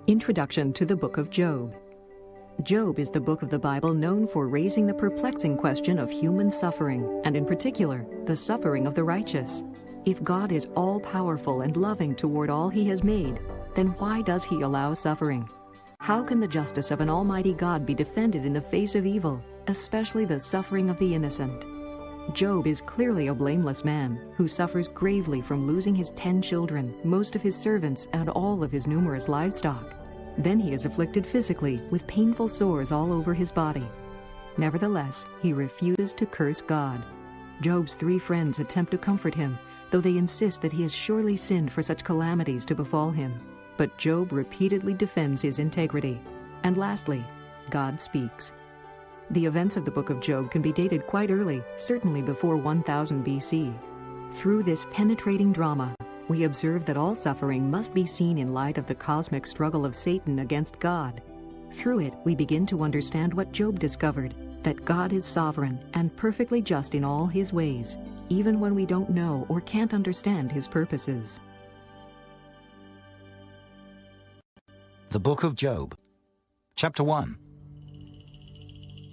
Introduction to the Book of Job. Job is the book of the Bible known for raising the perplexing question of human suffering, and in particular, the suffering of the righteous. If God is all-powerful and loving toward all he has made, then why does he allow suffering? How can the justice of an almighty God be defended in the face of evil, especially the suffering of the innocent? Job is clearly a blameless man who suffers gravely from losing his 10 children, most of his servants, and all of his numerous livestock. Then he is afflicted physically with painful sores all over his body. Nevertheless, he refuses to curse God. Job's 3 friends attempt to comfort him, though they insist that he has surely sinned for such calamities to befall him. But Job repeatedly defends his integrity. And lastly, God speaks. The events of the book of Job can be dated quite early, certainly before 1000 BC. Through this penetrating drama, we observe that all suffering must be seen in light of the cosmic struggle of Satan against God. Through it, we begin to understand what Job discovered, that God is sovereign and perfectly just in all his ways, even when we don't know or can't understand his purposes. The Book of Job, Chapter 1.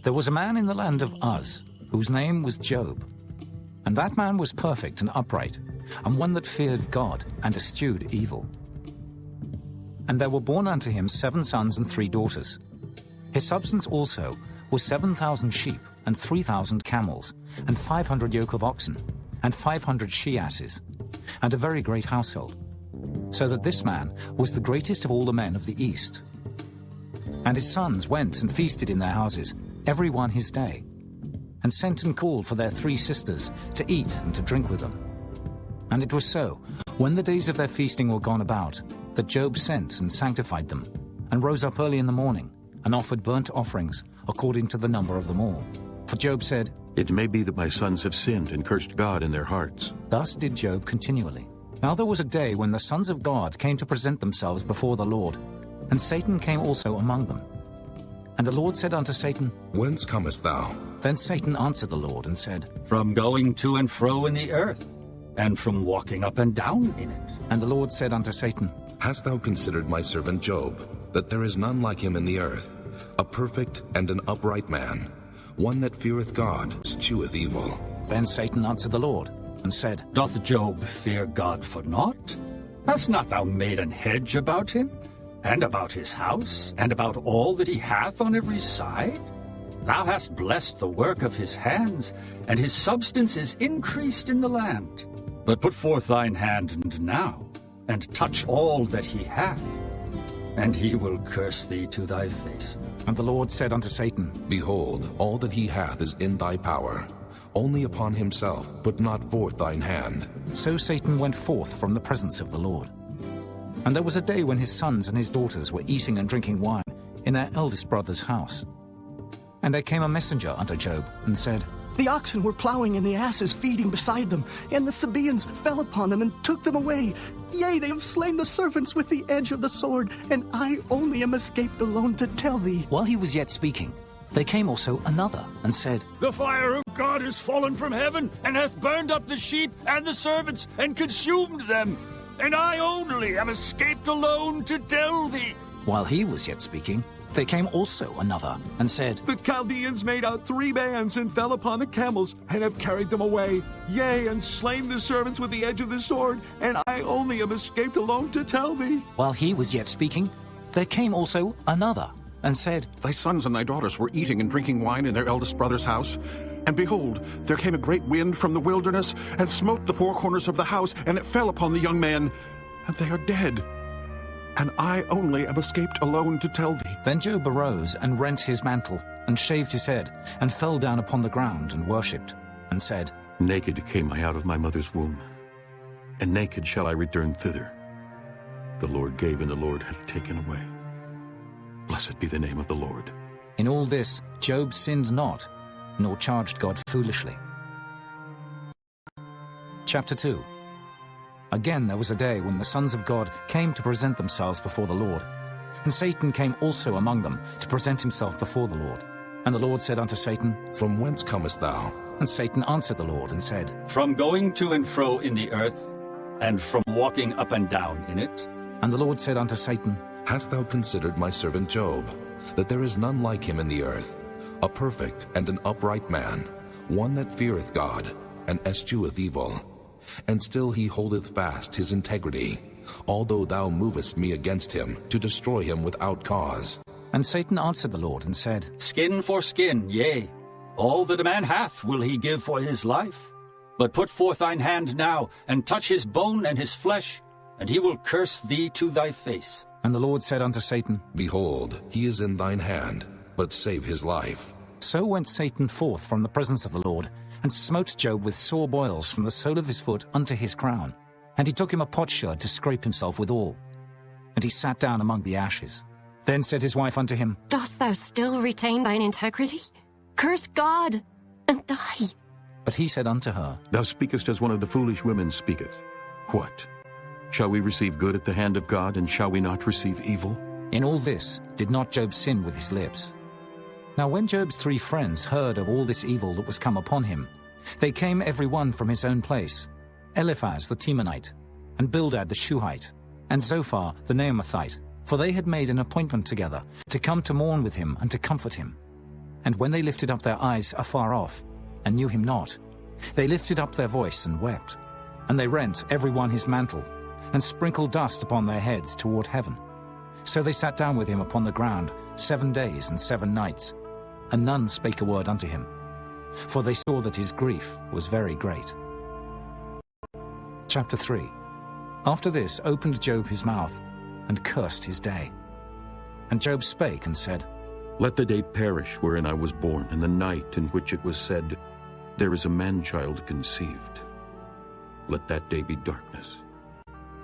There was a man in the land of Uz, whose name was Job. And that man was perfect and upright, and one that feared God and eschewed evil. And there were born unto him 7 sons and 3 daughters. His substance also was 7,000 sheep, and 3,000 camels, and 500 yoke of oxen, and 500 she-asses, and a very great household. So that this man was the greatest of all the men of the East. And his sons went and feasted in their houses, every one his day, and sent and called for their 3 sisters to eat and to drink with them. And it was so, when the days of their feasting were gone about, that Job sent and sanctified them, and rose up early in the morning, and offered burnt offerings according to the number of them all. For Job said, "It may be that my sons have sinned and cursed God in their hearts." Thus did Job continually. Now there was a day when the sons of God came to present themselves before the Lord, and Satan came also among them. And the Lord said unto Satan, Whence comest thou? Then Satan answered the Lord and said, From going to and fro in the earth, and from walking up and down in it. And the Lord said unto Satan, Hast thou considered my servant Job, that there is none like him in the earth, a perfect and an upright man, one that feareth God, escheweth evil? Then Satan answered the Lord and said, Doth Job fear God for naught? Hast not thou made an hedge about him, and about his house, and about all that he hath on every side? Thou hast blessed the work of his hands, and his substance is increased in the land. But put forth thine hand now, and touch all that he hath, and he will curse thee to thy face. And the Lord said unto Satan, Behold, all that he hath is in thy power. Only upon himself put not forth thine hand. So Satan went forth from the presence of the Lord. And there was a day when his sons and his daughters were eating and drinking wine in their eldest brother's house. And there came a messenger unto Job, and said, The oxen were plowing, and the asses feeding beside them, and the Sabaeans fell upon them and took them away. Yea, they have slain the servants with the edge of the sword, and I only am escaped alone to tell thee. While he was yet speaking, there came also another, and said, The fire of God is fallen from heaven, and hath burned up the sheep and the servants, and consumed them. And I only am escaped alone to tell thee. While he was yet speaking, there came also another, and said, The Chaldeans made out 3 bands, and fell upon the camels, and have carried them away. Yea, and slain the servants with the edge of the sword, and I only am escaped alone to tell thee. While he was yet speaking, there came also another, and said, Thy sons and thy daughters were eating and drinking wine in their eldest brother's house. And behold, there came a great wind from the wilderness, and smote the 4 corners of the house, and it fell upon the young men, and they are dead. And I only am escaped alone to tell thee. Then Job arose, and rent his mantle, and shaved his head, and fell down upon the ground, and worshipped, and said, Naked came I out of my mother's womb, and naked shall I return thither. The Lord gave, and the Lord hath taken away. Blessed be the name of the Lord. In all this Job sinned not, nor charged God foolishly. Chapter 2. Again there was a day when the sons of God came to present themselves before the Lord. And Satan came also among them to present himself before the Lord. And the Lord said unto Satan, From whence comest thou? And Satan answered the Lord and said, From going to and fro in the earth, and from walking up and down in it. And the Lord said unto Satan, Hast thou considered my servant Job, that there is none like him in the earth, a perfect and an upright man, one that feareth God, and escheweth evil? And still he holdeth fast his integrity, although thou movest me against him, to destroy him without cause. And Satan answered the Lord and said, Skin for skin, yea. All that a man hath will he give for his life. But put forth thine hand now, and touch his bone and his flesh, and he will curse thee to thy face. And the Lord said unto Satan, Behold, he is in thine hand, but save his life. So went Satan forth from the presence of the Lord, and smote Job with sore boils from the sole of his foot unto his crown. And he took him a potsherd to scrape himself withal. And he sat down among the ashes. Then said his wife unto him, Dost thou still retain thine integrity? Curse God, and die. But he said unto her, Thou speakest as one of the foolish women speaketh. What? Shall we receive good at the hand of God, and shall we not receive evil? In all this did not Job sin with his lips. Now when Job's 3 friends heard of all this evil that was come upon him, they came every one from his own place, Eliphaz the Temanite, and Bildad the Shuhite, and Zophar the Naamathite, for they had made an appointment together to come to mourn with him and to comfort him. And when they lifted up their eyes afar off, and knew him not, they lifted up their voice and wept. And they rent every one his mantle, and sprinkled dust upon their heads toward heaven. So they sat down with him upon the ground 7 days and 7 nights, and none spake a word unto him, for they saw that his grief was very great. Chapter 3. After this opened Job his mouth, and cursed his day. And Job spake and said, Let the day perish wherein I was born, and the night in which it was said, There is a man-child conceived. Let that day be darkness.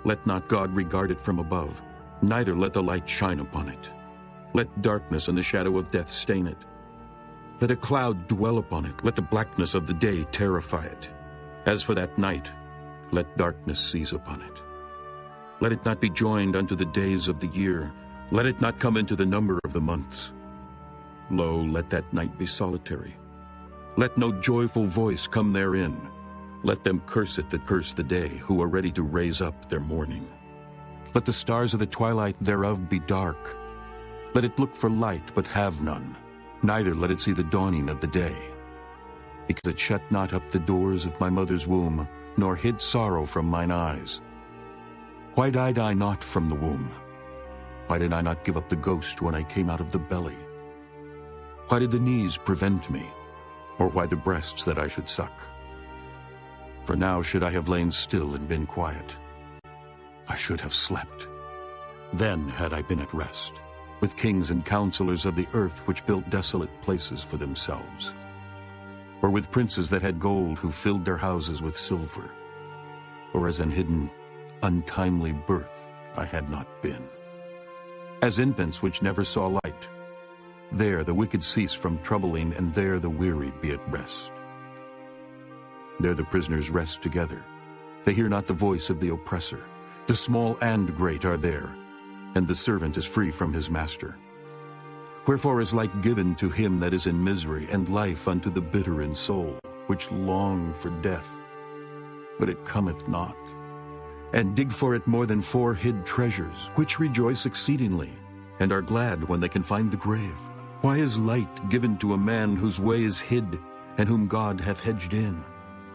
Let not God regard it from above, neither let the light shine upon it. Let darkness and the shadow of death stain it. Let a cloud dwell upon it, let the blackness of the day terrify it. As for that night, let darkness seize upon it. Let it not be joined unto the days of the year, let it not come into the number of the months. Lo, let that night be solitary. Let no joyful voice come therein. Let them curse it that curse the day, who are ready to raise up their mourning. Let the stars of the twilight thereof be dark. Let it look for light, but have none, neither let it see the dawning of the day. Because it shut not up the doors of my mother's womb, nor hid sorrow from mine eyes. Why died I not from the womb? Why did I not give up the ghost when I came out of the belly? Why did the knees prevent me, or why the breasts that I should suck? For now should I have lain still and been quiet. I should have slept. Then had I been at rest, with kings and counselors of the earth which built desolate places for themselves, or with princes that had gold who filled their houses with silver, or as an hidden, untimely birth I had not been. As infants which never saw light, there the wicked cease from troubling, and there the weary be at rest. There the prisoners rest together. They hear not the voice of the oppressor. The small and great are there, and the servant is free from his master. Wherefore is light given to him that is in misery, and life unto the bitter in soul, which long for death, but it cometh not, and dig for it more than 4 hid treasures, which rejoice exceedingly, and are glad when they can find the grave. Why is light given to a man whose way is hid, and whom God hath hedged in?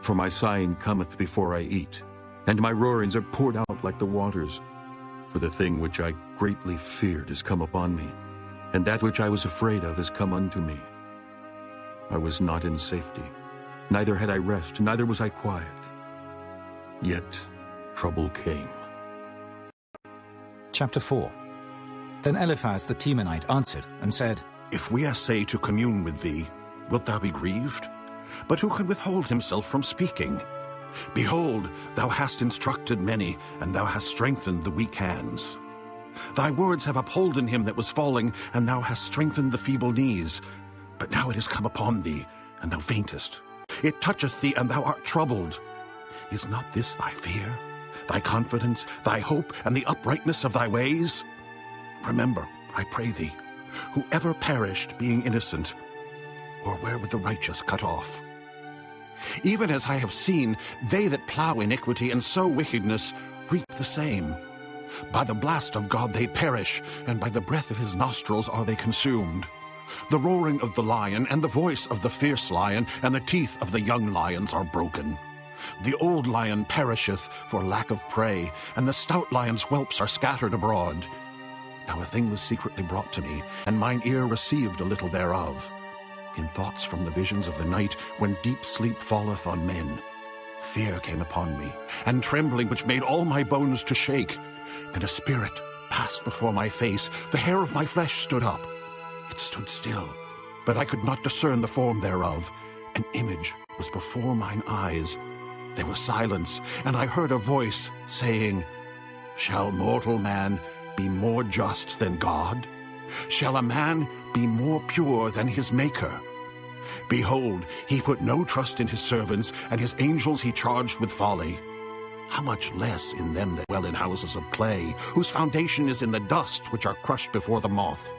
For my sighing cometh before I eat, and my roarings are poured out like the waters. For the thing which I greatly feared is come upon me, and that which I was afraid of is come unto me. I was not in safety, neither had I rest, neither was I quiet. Yet trouble came. Chapter 4. Then Eliphaz the Temanite answered and said, If we essay to commune with thee, wilt thou be grieved? But who can withhold himself from speaking? Behold, thou hast instructed many, and thou hast strengthened the weak hands. Thy words have upholden him that was falling, and thou hast strengthened the feeble knees. But now it is come upon thee, and thou faintest. It toucheth thee, and thou art troubled. Is not this thy fear, thy confidence, thy hope, and the uprightness of thy ways? Remember, I pray thee, whoever perished being innocent, or where would the righteous cut off? Even as I have seen, they that plow iniquity and sow wickedness reap the same. By the blast of God they perish, and by the breath of his nostrils are they consumed. The roaring of the lion, and the voice of the fierce lion, and the teeth of the young lions are broken. The old lion perisheth for lack of prey, and the stout lion's whelps are scattered abroad. Now a thing was secretly brought to me, and mine ear received a little thereof. In thoughts from the visions of the night, when deep sleep falleth on men, fear came upon me, and trembling which made all my bones to shake. Then a spirit passed before my face, the hair of my flesh stood up. It stood still, but I could not discern the form thereof. An image was before mine eyes. There was silence, and I heard a voice saying, Shall mortal man be more just than God? Shall a man be more pure than his Maker? Behold, he put no trust in his servants, and his angels he charged with folly. How much less in them that dwell in houses of clay, whose foundation is in the dust, which are crushed before the moth.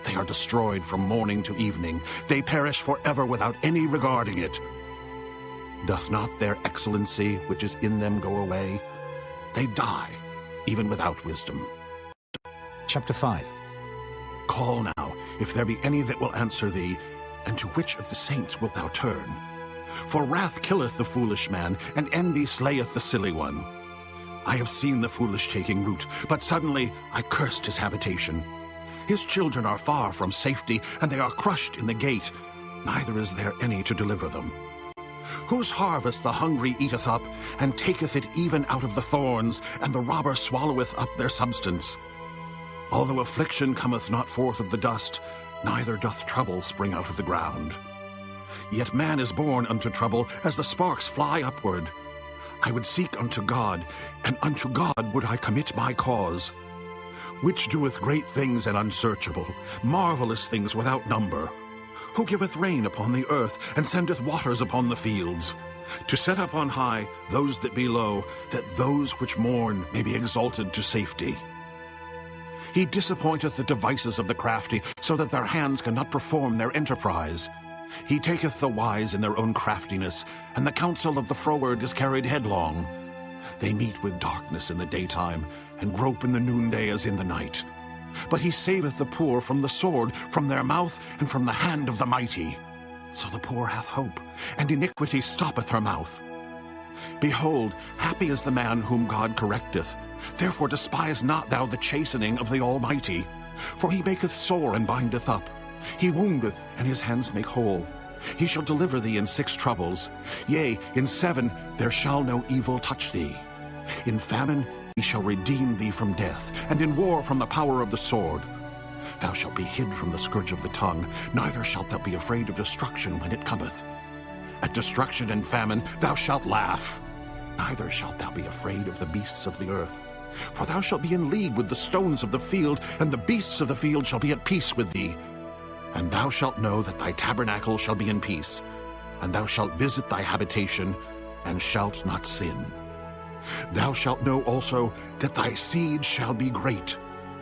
They are destroyed from morning to evening. They perish forever without any regarding it. Doth not their excellency which is in them go away? They die, even without wisdom. Chapter 5. Call now, if there be any that will answer thee, and to which of the saints wilt thou turn? For wrath killeth the foolish man, and envy slayeth the silly one. I have seen the foolish taking root, but suddenly I cursed his habitation. His children are far from safety, and they are crushed in the gate, neither is there any to deliver them. Whose harvest the hungry eateth up, and taketh it even out of the thorns, and the robber swalloweth up their substance. Although affliction cometh not forth of the dust, neither doth trouble spring out of the ground. Yet man is born unto trouble, as the sparks fly upward. I would seek unto God, and unto God would I commit my cause. Which doeth great things and unsearchable, marvelous things without number. Who giveth rain upon the earth, and sendeth waters upon the fields, to set up on high those that be low, that those which mourn may be exalted to safety. He disappointeth the devices of the crafty, so that their hands cannot perform their enterprise. He taketh the wise in their own craftiness, and the counsel of the froward is carried headlong. They meet with darkness in the daytime, and grope in the noonday as in the night. But he saveth the poor from the sword, from their mouth, and from the hand of the mighty. So the poor hath hope, and iniquity stoppeth her mouth. Behold, happy is the man whom God correcteth. Therefore despise not thou the chastening of the Almighty. For he maketh sore and bindeth up. He woundeth, and his hands make whole. He shall deliver thee in 6 troubles. Yea, in 7 there shall no evil touch thee. In famine he shall redeem thee from death, and in war from the power of the sword. Thou shalt be hid from the scourge of the tongue, neither shalt thou be afraid of destruction when it cometh. At destruction and famine thou shalt laugh, neither shalt thou be afraid of the beasts of the earth. For thou shalt be in league with the stones of the field, and the beasts of the field shall be at peace with thee. And thou shalt know that thy tabernacle shall be in peace, and thou shalt visit thy habitation, and shalt not sin. Thou shalt know also that thy seed shall be great,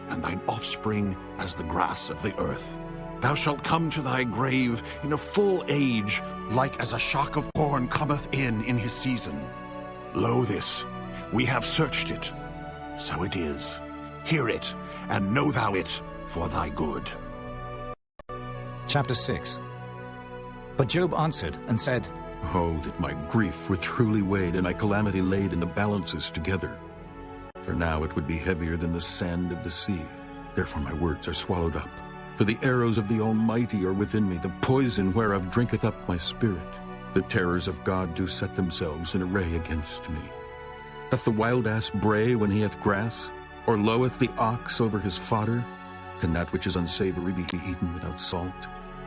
and thine offspring as the grass of the earth. Thou shalt come to thy grave in a full age, like as a shock of corn cometh in his season. Lo this, we have searched it. So it is. Hear it, and know thou it for thy good. Chapter 6. But Job answered and said, Oh, that my grief were truly weighed, and my calamity laid in the balances together. For now it would be heavier than the sand of the sea. Therefore my words are swallowed up. For the arrows of the Almighty are within me, the poison whereof drinketh up my spirit. The terrors of God do set themselves in array against me. Doth the wild ass bray when he hath grass? Or loweth the ox over his fodder? Can that which is unsavory be eaten without salt?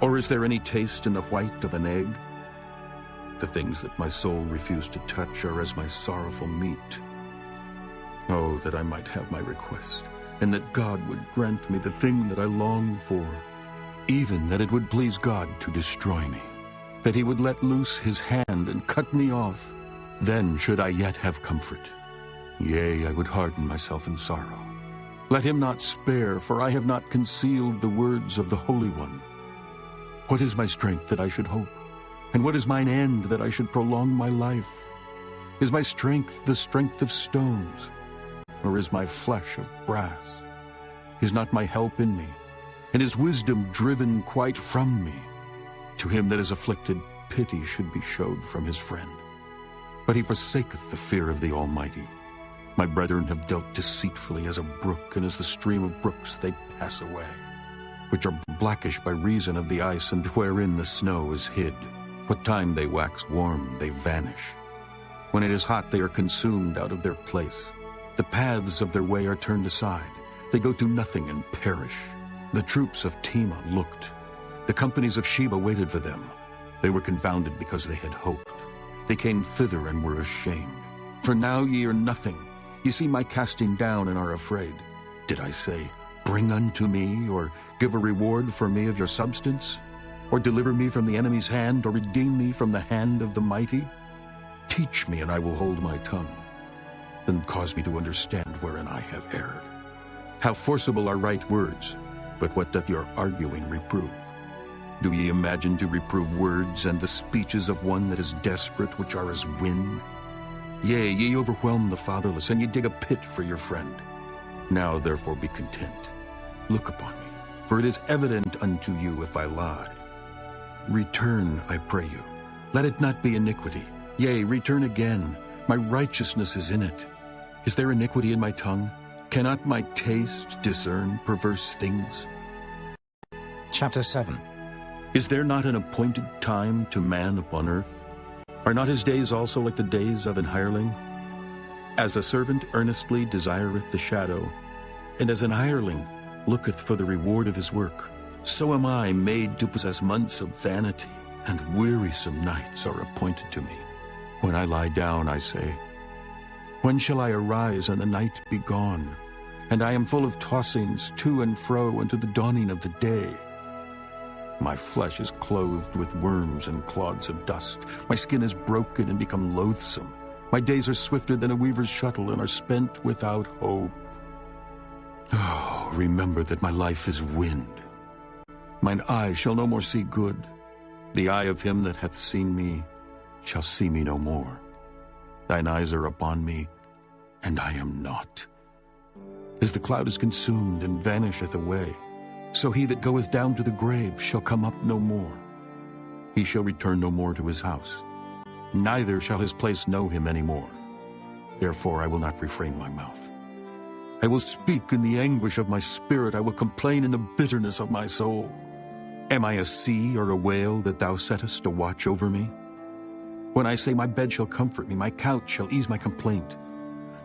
Or is there any taste in the white of an egg? The things that my soul refused to touch are as my sorrowful meat. Oh, that I might have my request, and that God would grant me the thing that I long for, even that it would please God to destroy me, that he would let loose his hand and cut me off. Then should I yet have comfort. Yea, I would harden myself in sorrow. Let him not spare, for I have not concealed the words of the Holy One. What is my strength that I should hope? And what is mine end that I should prolong my life? Is my strength the strength of stones? or is my flesh of brass? Is not my help in me, and is wisdom driven quite from me? To him that is afflicted, pity should be showed from his friend. But he forsaketh the fear of the Almighty. My brethren have dealt deceitfully as a brook, and as the stream of brooks they pass away, which are blackish by reason of the ice, and wherein the snow is hid. What time they wax warm, they vanish. When it is hot, they are consumed out of their place. The paths of their way are turned aside. They go to nothing and perish. The troops of Tema looked. The companies of Sheba waited for them. They were confounded because they had hoped. They came thither and were ashamed. For now ye are nothing. Ye see my casting down and are afraid. Did I say, bring unto me, or give a reward for me of your substance? Or deliver me from the enemy's hand, or redeem me from the hand of the mighty? Teach me, and I will hold my tongue. Then cause me to understand wherein I have erred. How forcible are right words, but what doth your arguing reprove? Do ye imagine to reprove words and the speeches of one that is desperate, which are as wind? Yea, ye overwhelm the fatherless, and ye dig a pit for your friend. Now therefore be content. Look upon me, for it is evident unto you if I lie. Return, I pray you. Let it not be iniquity. Yea, return again. My righteousness is in it. Is there iniquity in my tongue? Cannot my taste discern perverse things? Chapter 7. Is there not an appointed time to man upon earth? Are not his days also like the days of an hireling? As a servant earnestly desireth the shadow, and as an hireling looketh for the reward of his work, so am I made to possess months of vanity, and wearisome nights are appointed to me. When I lie down, I say, when shall I arise and the night be gone? And I am full of tossings to and fro unto the dawning of the day. My flesh is clothed with worms and clods of dust. My skin is broken and become loathsome. My days are swifter than a weaver's shuttle and are spent without hope. Oh, remember that my life is wind. Mine eye shall no more see good. The eye of him that hath seen me shall see me no more. Thine eyes are upon me, and I am not. As the cloud is consumed and vanisheth away, so he that goeth down to the grave shall come up no more. He shall return no more to his house, neither shall his place know him any more. Therefore I will not refrain my mouth. I will speak in the anguish of my spirit. I will complain in the bitterness of my soul. Am I a sea or a whale that thou settest a watch over me? When I say my bed shall comfort me, my couch shall ease my complaint,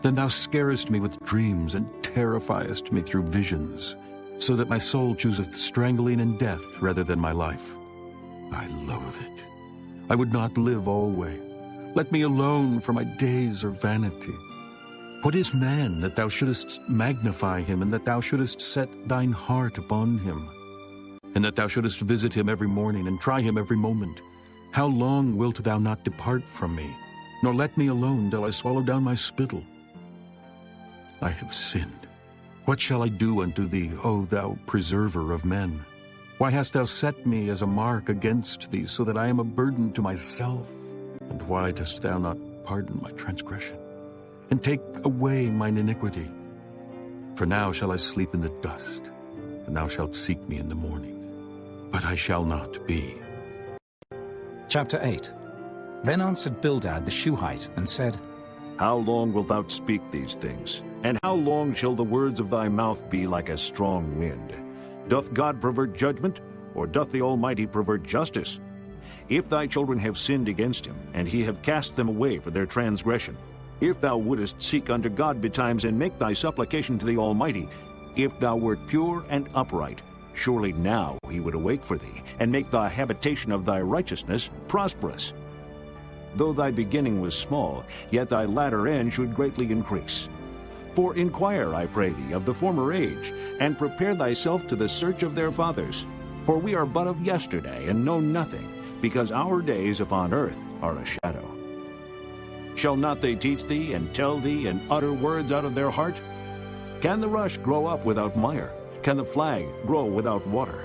then thou scarest me with dreams and terrifiest me through visions, so that my soul chooseth strangling and death rather than my life. I loathe it. I would not live alway. Let me alone, for my days are vanity. What is man that thou shouldest magnify him, and that thou shouldest set thine heart upon him, and that thou shouldest visit him every morning and try him every moment? How long wilt thou not depart from me, nor let me alone till I swallow down my spittle? I have sinned. What shall I do unto thee, O thou preserver of men? Why hast thou set me as a mark against thee, so that I am a burden to myself? And why dost thou not pardon my transgression, and take away mine iniquity? For now shall I sleep in the dust, and thou shalt seek me in the morning. But I shall not be. Chapter 8. Then answered Bildad the Shuhite, and said, How long wilt thou speak these things? And how long shall the words of thy mouth be like a strong wind? Doth God pervert judgment, or doth the Almighty pervert justice? If thy children have sinned against him, and he have cast them away for their transgression, if thou wouldest seek unto God betimes, and make thy supplication to the Almighty, if thou wert pure and upright, surely now he would awake for thee, and make the habitation of thy righteousness prosperous. Though thy beginning was small, yet thy latter end should greatly increase. For inquire, I pray thee, of the former age, and prepare thyself to the search of their fathers. For we are but of yesterday, and know nothing, because our days upon earth are a shadow. Shall not they teach thee, and tell thee, and utter words out of their heart? Can the rush grow up without mire? Can the flag grow without water?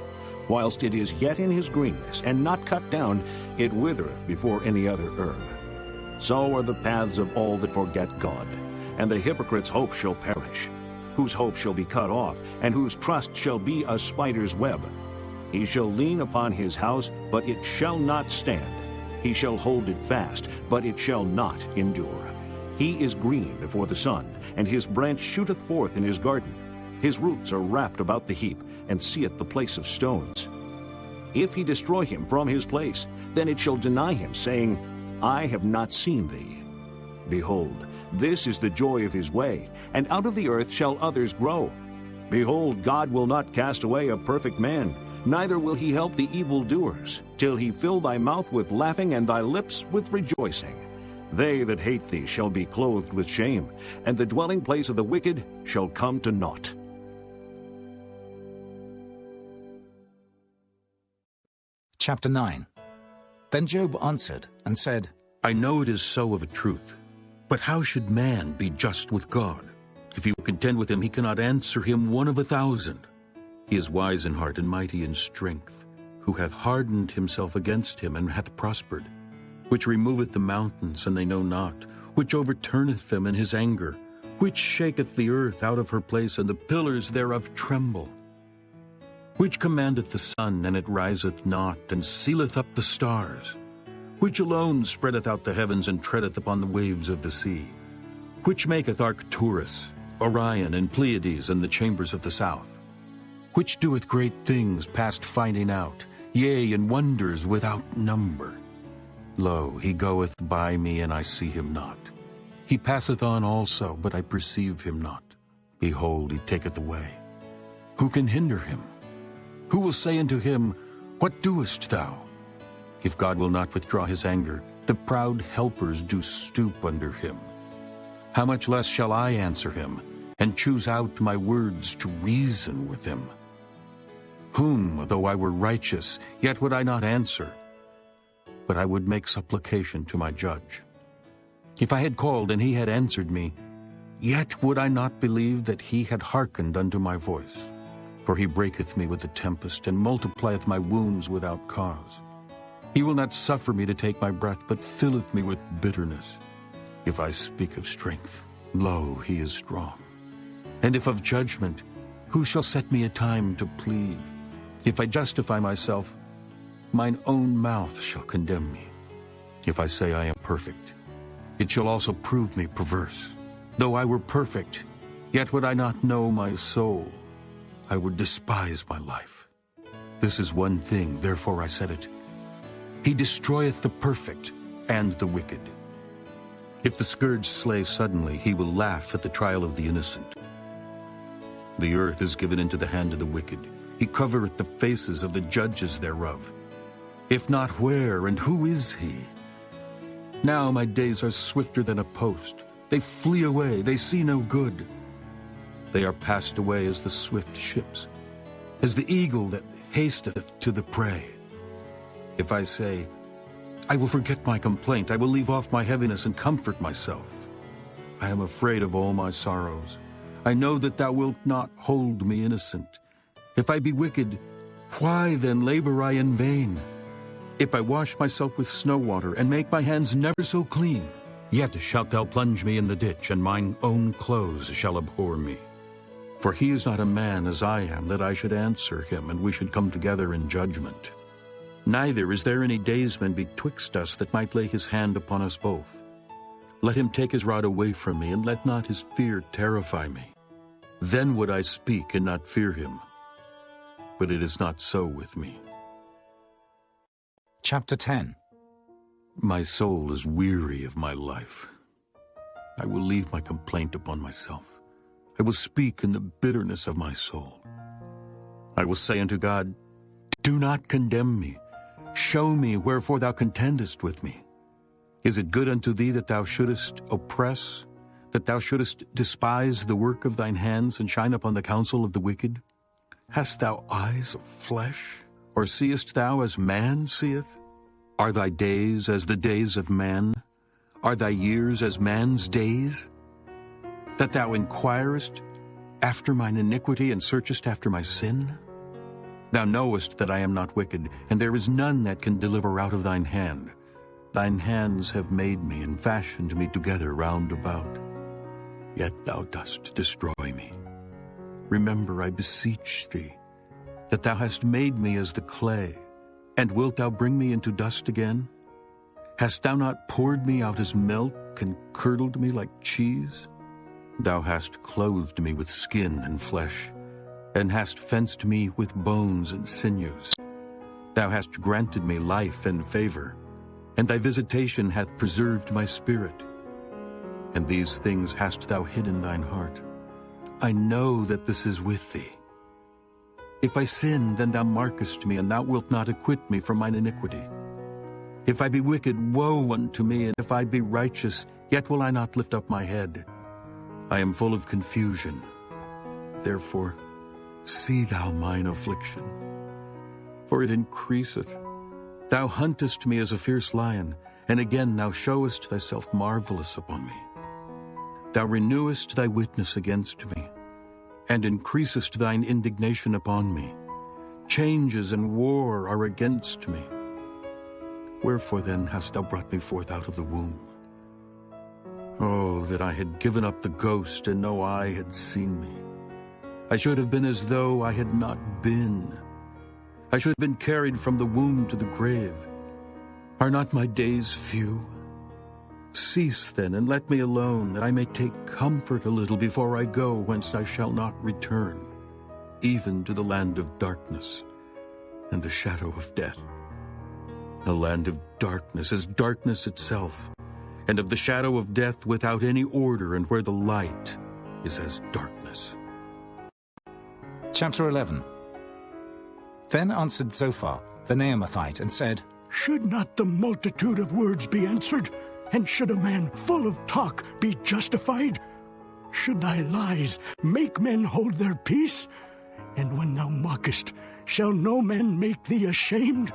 Whilst it is yet in his greenness, and not cut down, it withereth before any other herb. So are the paths of all that forget God, and the hypocrite's hope shall perish, whose hope shall be cut off, and whose trust shall be a spider's web. He shall lean upon his house, but it shall not stand. He shall hold it fast, but it shall not endure. He is green before the sun, and his branch shooteth forth in his garden. His roots are wrapped about the heap, and seeth the place of stones. If he destroy him from his place, then it shall deny him, saying, I have not seen thee. Behold, this is the joy of his way, and out of the earth shall others grow. Behold, God will not cast away a perfect man, neither will he help the evildoers, till he fill thy mouth with laughing and thy lips with rejoicing. They that hate thee shall be clothed with shame, and the dwelling place of the wicked shall come to naught. Chapter 9. Then Job answered and said, I know it is so of a truth. But how should man be just with God? If he will contend with him, he cannot answer him 1 of 1,000. He is wise in heart and mighty in strength, who hath hardened himself against him and hath prospered, which removeth the mountains, and they know not, which overturneth them in his anger, which shaketh the earth out of her place, and the pillars thereof tremble, which commandeth the sun, and it riseth not, and sealeth up the stars, which alone spreadeth out the heavens, and treadeth upon the waves of the sea, which maketh Arcturus, Orion, and Pleiades, and the chambers of the south, which doeth great things past finding out, yea, and wonders without number. Lo, he goeth by me, and I see him not. He passeth on also, but I perceive him not. Behold, he taketh away. Who can hinder him? Who will say unto him, What doest thou? If God will not withdraw his anger, the proud helpers do stoop under him. How much less shall I answer him, and choose out my words to reason with him? Whom, though I were righteous, yet would I not answer, but I would make supplication to my judge. If I had called, and he had answered me, yet would I not believe that he had hearkened unto my voice. For he breaketh me with the tempest, and multiplieth my wounds without cause. He will not suffer me to take my breath, but filleth me with bitterness. If I speak of strength, lo, he is strong. And if of judgment, who shall set me a time to plead? If I justify myself, mine own mouth shall condemn me. If I say I am perfect, it shall also prove me perverse. Though I were perfect, yet would I not know my soul. I would despise my life. This is one thing, therefore I said it. He destroyeth the perfect and the wicked. If the scourge slay suddenly, he will laugh at the trial of the innocent. The earth is given into the hand of the wicked. He covereth the faces of the judges thereof. If not, where and who is he? Now my days are swifter than a post. They flee away, they see no good. They are passed away as the swift ships, as the eagle that hasteth to the prey. If I say, I will forget my complaint, I will leave off my heaviness and comfort myself. I am afraid of all my sorrows. I know that thou wilt not hold me innocent. If I be wicked, why then labor I in vain? If I wash myself with snow water, and make my hands never so clean, yet shalt thou plunge me in the ditch, and mine own clothes shall abhor me. For he is not a man as I am, that I should answer him, and we should come together in judgment. Neither is there any daysman betwixt us that might lay his hand upon us both. Let him take his rod away from me, and let not his fear terrify me. Then would I speak and not fear him. But it is not so with me. Chapter 10. My soul is weary of my life. I will leave my complaint upon myself. I will speak in the bitterness of my soul. I will say unto God, Do not condemn me. Show me wherefore thou contendest with me. Is it good unto thee that thou shouldest oppress, that thou shouldest despise the work of thine hands, and shine upon the counsel of the wicked? Hast thou eyes of flesh, or seest thou as man seeth? Are thy days as the days of man? Are thy years as man's days? That thou inquirest after mine iniquity, and searchest after my sin? Thou knowest that I am not wicked, and there is none that can deliver out of thine hand. Thine hands have made me, and fashioned me together round about. yet thou dost destroy me. Remember, I beseech thee, that thou hast made me as the clay, and wilt thou bring me into dust again? Hast thou not poured me out as milk, and curdled me like cheese? Thou hast clothed me with skin and flesh, and hast fenced me with bones and sinews. Thou hast granted me life and favor, and thy visitation hath preserved my spirit. And these things hast thou hid in thine heart. I know that this is with thee. If I sin, then thou markest me, and thou wilt not acquit me from mine iniquity. If I be wicked, woe unto me, and if I be righteous, yet will I not lift up my head. I am full of confusion. Therefore, see thou mine affliction, for it increaseth. Thou huntest me as a fierce lion, and again thou showest thyself marvelous upon me. Thou renewest thy witness against me, and increasest thine indignation upon me. Changes and war are against me. Wherefore then hast thou brought me forth out of the womb? Oh, that I had given up the ghost, and no eye had seen me. I should have been as though I had not been. I should have been carried from the womb to the grave. Are not my days few? Cease then, and let me alone, that I may take comfort a little before I go, whence I shall not return, even to the land of darkness and the shadow of death. A land of darkness is darkness itself, and of the shadow of death without any order, and where the light is as darkness. Chapter 11. Then answered Zophar, the Naamathite, and said, Should not the multitude of words be answered? And should a man full of talk be justified? Should thy lies make men hold their peace? And when thou mockest, shall no man make thee ashamed?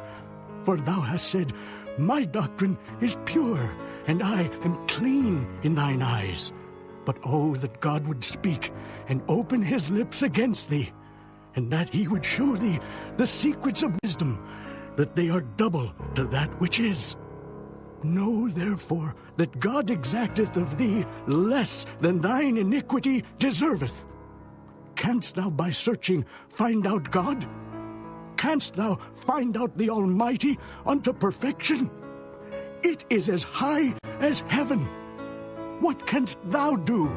For thou hast said, My doctrine is pure, and I am clean in thine eyes. But oh, that God would speak, and open his lips against thee, and that he would show thee the secrets of wisdom, that they are double to that which is. Know therefore that God exacteth of thee less than thine iniquity deserveth. Canst thou by searching find out God? Canst thou find out the Almighty unto perfection? It is as high as heaven. What canst thou do?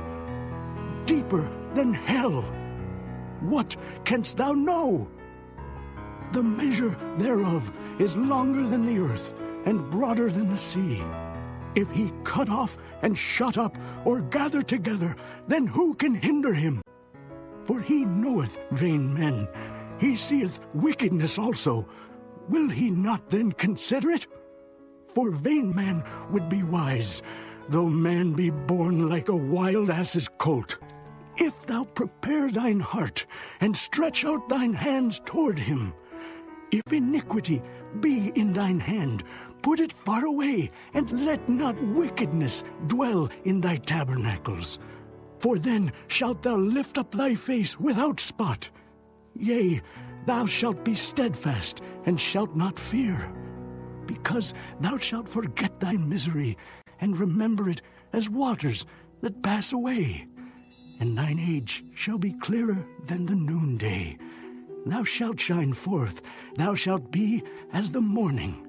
Deeper than hell. What canst thou know? The measure thereof is longer than the earth, and broader than the sea. If he cut off and shut up, or gather together, then who can hinder him? For he knoweth vain men, he seeth wickedness also. Will he not then consider it? For vain man would be wise, though man be born like a wild ass's colt. If thou prepare thine heart, and stretch out thine hands toward him, if iniquity be in thine hand, put it far away, and let not wickedness dwell in thy tabernacles. For then shalt thou lift up thy face without spot. Yea, thou shalt be steadfast, and shalt not fear. Because thou shalt forget thy misery, and remember it as waters that pass away. And thine age shall be clearer than the noonday. Thou shalt shine forth, thou shalt be as the morning.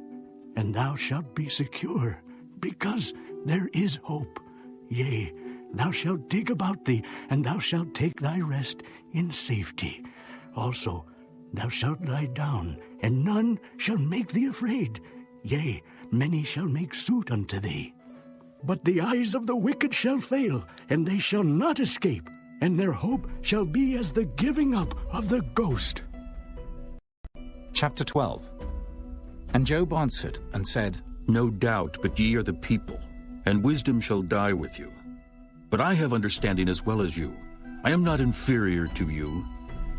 And thou shalt be secure, because there is hope. Yea, thou shalt dig about thee, and thou shalt take thy rest in safety. Also, thou shalt lie down, and none shall make thee afraid. Yea, many shall make suit unto thee. But the eyes of the wicked shall fail, and they shall not escape, and their hope shall be as the giving up of the ghost. Chapter 12. And Job answered and said, No doubt, but ye are the people, and wisdom shall die with you. But I have understanding as well as you. I am not inferior to you.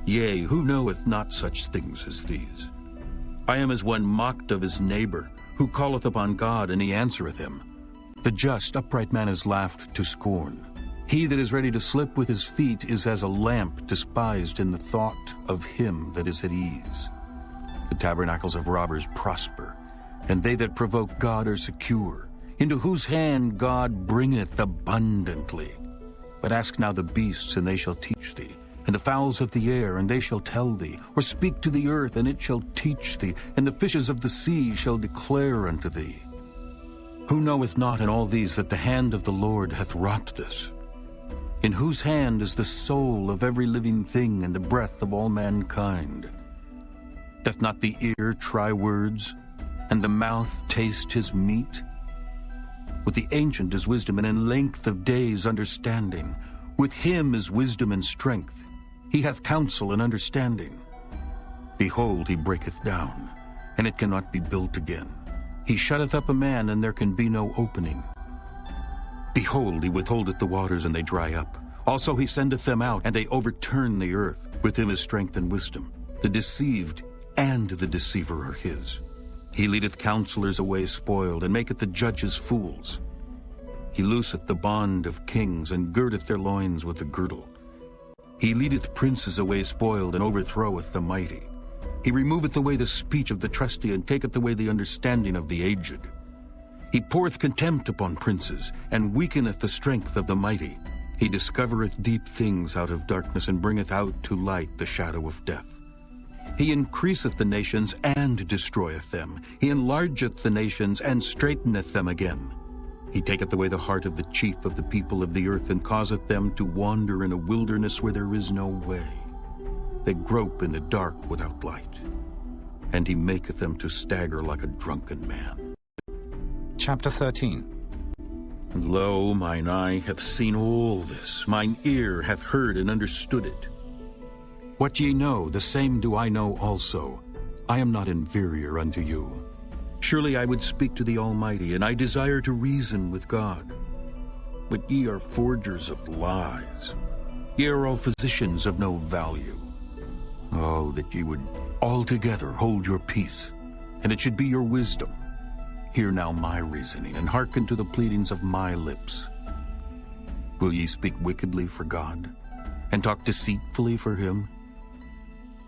Yea, who knoweth not such things as these? I am as one mocked of his neighbor, who calleth upon God, and he answereth him. The just, upright man is laughed to scorn. He that is ready to slip with his feet is as a lamp despised in the thought of him that is at ease. The tabernacles of robbers prosper, and they that provoke God are secure, into whose hand God bringeth abundantly. But ask now the beasts, and they shall teach thee, and the fowls of the air, and they shall tell thee. Or speak to the earth, and it shall teach thee, and the fishes of the sea shall declare unto thee. Who knoweth not in all these that the hand of the Lord hath wrought this? In whose hand is the soul of every living thing, and the breath of all mankind? Doth not the ear try words, and the mouth taste his meat? With the ancient is wisdom, and in length of days understanding. With him is wisdom and strength. He hath counsel and understanding. Behold, he breaketh down, and it cannot be built again. He shutteth up a man, and there can be no opening. Behold, he withholdeth the waters, and they dry up. Also he sendeth them out, and they overturn the earth. With him is strength and wisdom. The deceived and the deceiver are his. He leadeth counselors away spoiled, and maketh the judges fools. He looseth the bond of kings, and girdeth their loins with a girdle. He leadeth princes away spoiled, and overthroweth the mighty. He removeth away the speech of the trusty, and taketh away the understanding of the aged. He poureth contempt upon princes, and weakeneth the strength of the mighty. He discovereth deep things out of darkness, and bringeth out to light the shadow of death. He increaseth the nations, and destroyeth them. He enlargeth the nations, and straiteneth them again. He taketh away the heart of the chief of the people of the earth, and causeth them to wander in a wilderness where there is no way. They grope in the dark without light, and he maketh them to stagger like a drunken man. Chapter 13. And lo, mine eye hath seen all this, mine ear hath heard and understood it. What ye know, the same do I know also. I am not inferior unto you. Surely I would speak to the Almighty, and I desire to reason with God. But ye are forgers of lies. Ye are all physicians of no value. Oh, that ye would altogether hold your peace, and it should be your wisdom. Hear now my reasoning, and hearken to the pleadings of my lips. Will ye speak wickedly for God, and talk deceitfully for him?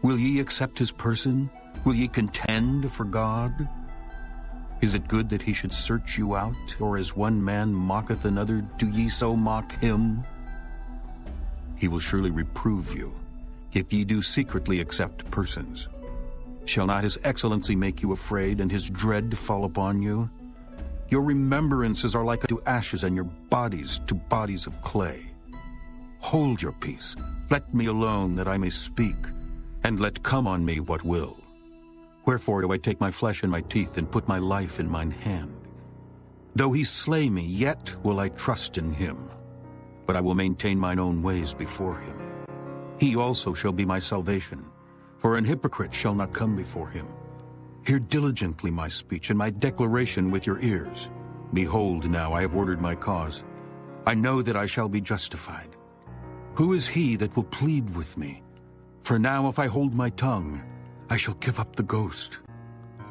Will ye accept his person? Will ye contend for God? Is it good that he should search you out, or as one man mocketh another, do ye so mock him? He will surely reprove you, if ye do secretly accept persons. Shall not his excellency make you afraid, and his dread fall upon you? Your remembrances are like unto ashes, and your bodies to bodies of clay. Hold your peace, let me alone, that I may speak, and let come on me what will. Wherefore do I take my flesh in my teeth, and put my life in mine hand? Though he slay me, yet will I trust in him, but I will maintain mine own ways before him. He also shall be my salvation, for an hypocrite shall not come before him. Hear diligently my speech, and my declaration with your ears. Behold, now I have ordered my cause. I know that I shall be justified. Who is he that will plead with me? For now if I hold my tongue, I shall give up the ghost.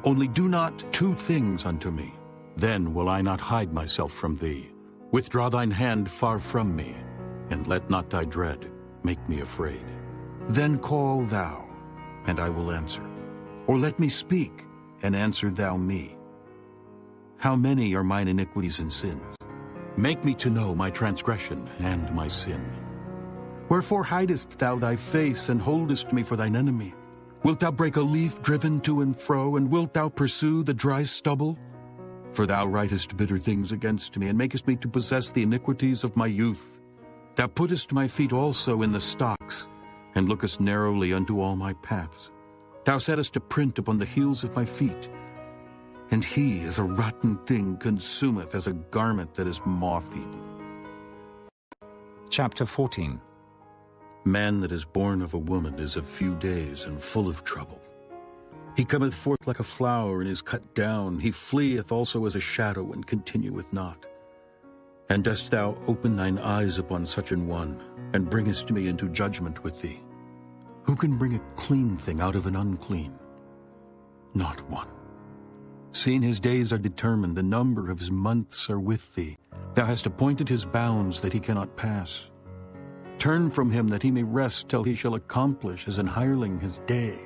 Only do not two things unto me. Then will I not hide myself from thee. Withdraw thine hand far from me, and let not thy dread make me afraid. Then call thou, and I will answer. Or let me speak, and answer thou me. How many are mine iniquities and sins? Make me to know my transgression and my sin. Wherefore hidest thou thy face, and holdest me for thine enemy? Wilt thou break a leaf driven to and fro, and wilt thou pursue the dry stubble? For thou writest bitter things against me, and makest me to possess the iniquities of my youth. Thou puttest my feet also in the stocks, and lookest narrowly unto all my paths. Thou settest a print upon the heels of my feet. And he, as a rotten thing, consumeth, as a garment that is moth-eaten. Chapter 14. Man that is born of a woman is of few days, and full of trouble. He cometh forth like a flower, and is cut down. He fleeth also as a shadow, and continueth not. And dost thou open thine eyes upon such an one, and bringest me into judgment with thee? Who can bring a clean thing out of an unclean? Not one. Seeing his days are determined, the number of his months are with thee. Thou hast appointed his bounds that he cannot pass. Turn from him that he may rest till he shall accomplish as an hireling his day.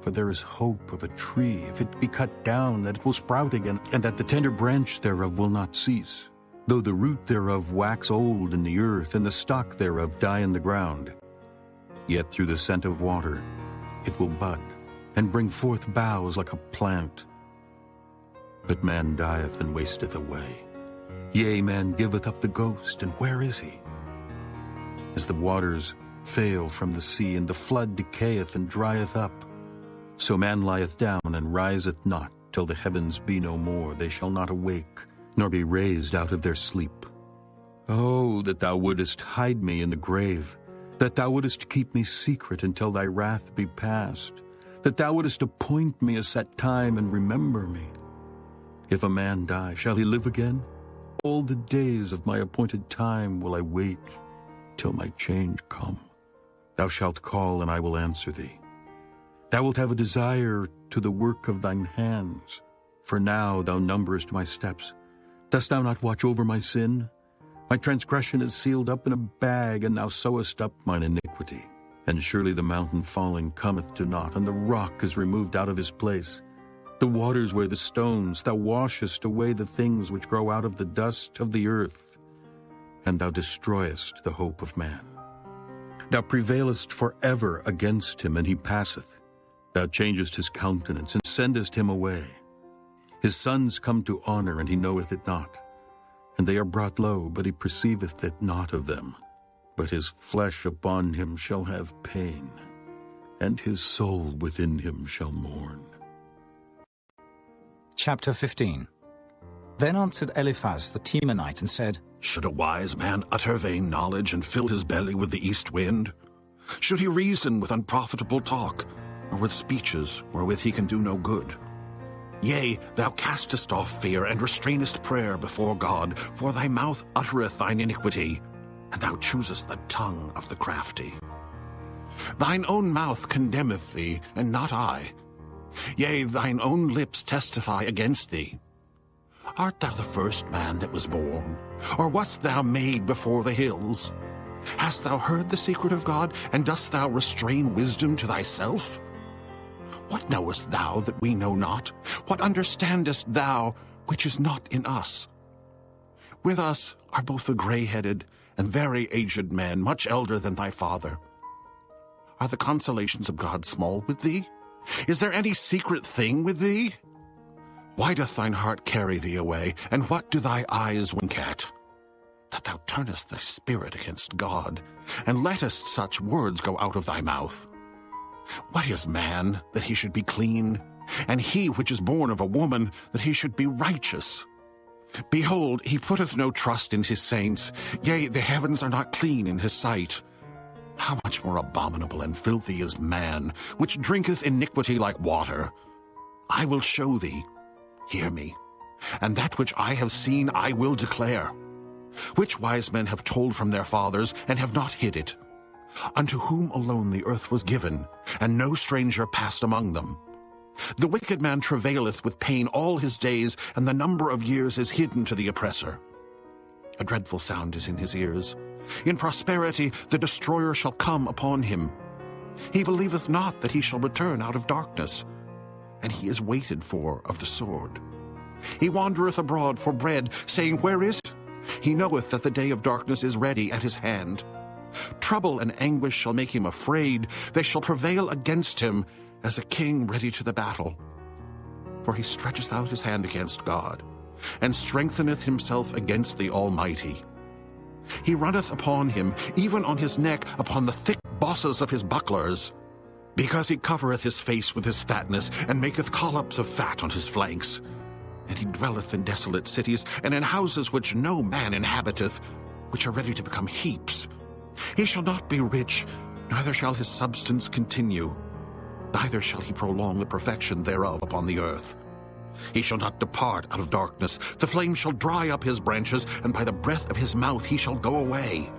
For there is hope of a tree, if it be cut down, that it will sprout again, and that the tender branch thereof will not cease. Though the root thereof wax old in the earth, and the stock thereof die in the ground, yet through the scent of water it will bud, and bring forth boughs like a plant. But man dieth and wasteth away. Yea, man giveth up the ghost, and where is he? As the waters fail from the sea, and the flood decayeth and drieth up, so man lieth down and riseth not, till the heavens be no more. They shall not awake, nor be raised out of their sleep. Oh, that thou wouldest hide me in the grave, that thou wouldest keep me secret until thy wrath be past, that thou wouldest appoint me a set time and remember me. If a man die, shall he live again? All the days of my appointed time will I wait till my change come. Thou shalt call, and I will answer thee. Thou wilt have a desire to the work of thine hands. For now thou numberest my steps. Dost thou not watch over my sin? My transgression is sealed up in a bag, and thou sewest up mine iniquity. And surely the mountain falling cometh to naught, and the rock is removed out of his place. The waters wear the stones. Thou washest away the things which grow out of the dust of the earth, and thou destroyest the hope of man. Thou prevailest forever against him, and he passeth. Thou changest his countenance, and sendest him away. His sons come to honor, and he knoweth it not. And they are brought low, but he perceiveth it not of them. But his flesh upon him shall have pain, and his soul within him shall mourn. Chapter 15. Then answered Eliphaz the Temanite and said, Should a wise man utter vain knowledge and fill his belly with the east wind? Should he reason with unprofitable talk, or with speeches wherewith he can do no good? Yea, thou castest off fear, and restrainest prayer before God, for thy mouth uttereth thine iniquity, and thou choosest the tongue of the crafty. Thine own mouth condemneth thee, and not I. Yea, thine own lips testify against thee. Art thou the first man that was born? Or wast thou made before the hills? Hast thou heard the secret of God, and dost thou restrain wisdom to thyself? What knowest thou that we know not? What understandest thou which is not in us? With us are both the gray-headed and very aged men, much elder than thy father. Are the consolations of God small with thee? Is there any secret thing with thee? Why doth thine heart carry thee away, and what do thy eyes wink at? That thou turnest thy spirit against God, and lettest such words go out of thy mouth. What is man, that he should be clean? And he which is born of a woman, that he should be righteous? Behold, he putteth no trust in his saints. Yea, the heavens are not clean in his sight. How much more abominable and filthy is man, which drinketh iniquity like water? I will show thee. Hear me. And that which I have seen I will declare. Which wise men have told from their fathers, and have not hid it? Unto whom alone the earth was given, and no stranger passed among them. The wicked man travaileth with pain all his days, and the number of years is hidden to the oppressor. A dreadful sound is in his ears. In prosperity the destroyer shall come upon him. He believeth not that he shall return out of darkness, and he is waited for of the sword. He wandereth abroad for bread, saying, Where is it? He knoweth that the day of darkness is ready at his hand. Trouble and anguish shall make him afraid. They shall prevail against him as a king ready to the battle. For he stretcheth out his hand against God, and strengtheneth himself against the Almighty. He runneth upon him, even on his neck, upon the thick bosses of his bucklers. Because he covereth his face with his fatness, and maketh collops of fat on his flanks. And he dwelleth in desolate cities, and in houses which no man inhabiteth, which are ready to become heaps. He shall not be rich, neither shall his substance continue, neither shall he prolong the perfection thereof upon the earth. He shall not depart out of darkness. The flame shall dry up his branches, and by the breath of his mouth he shall go away.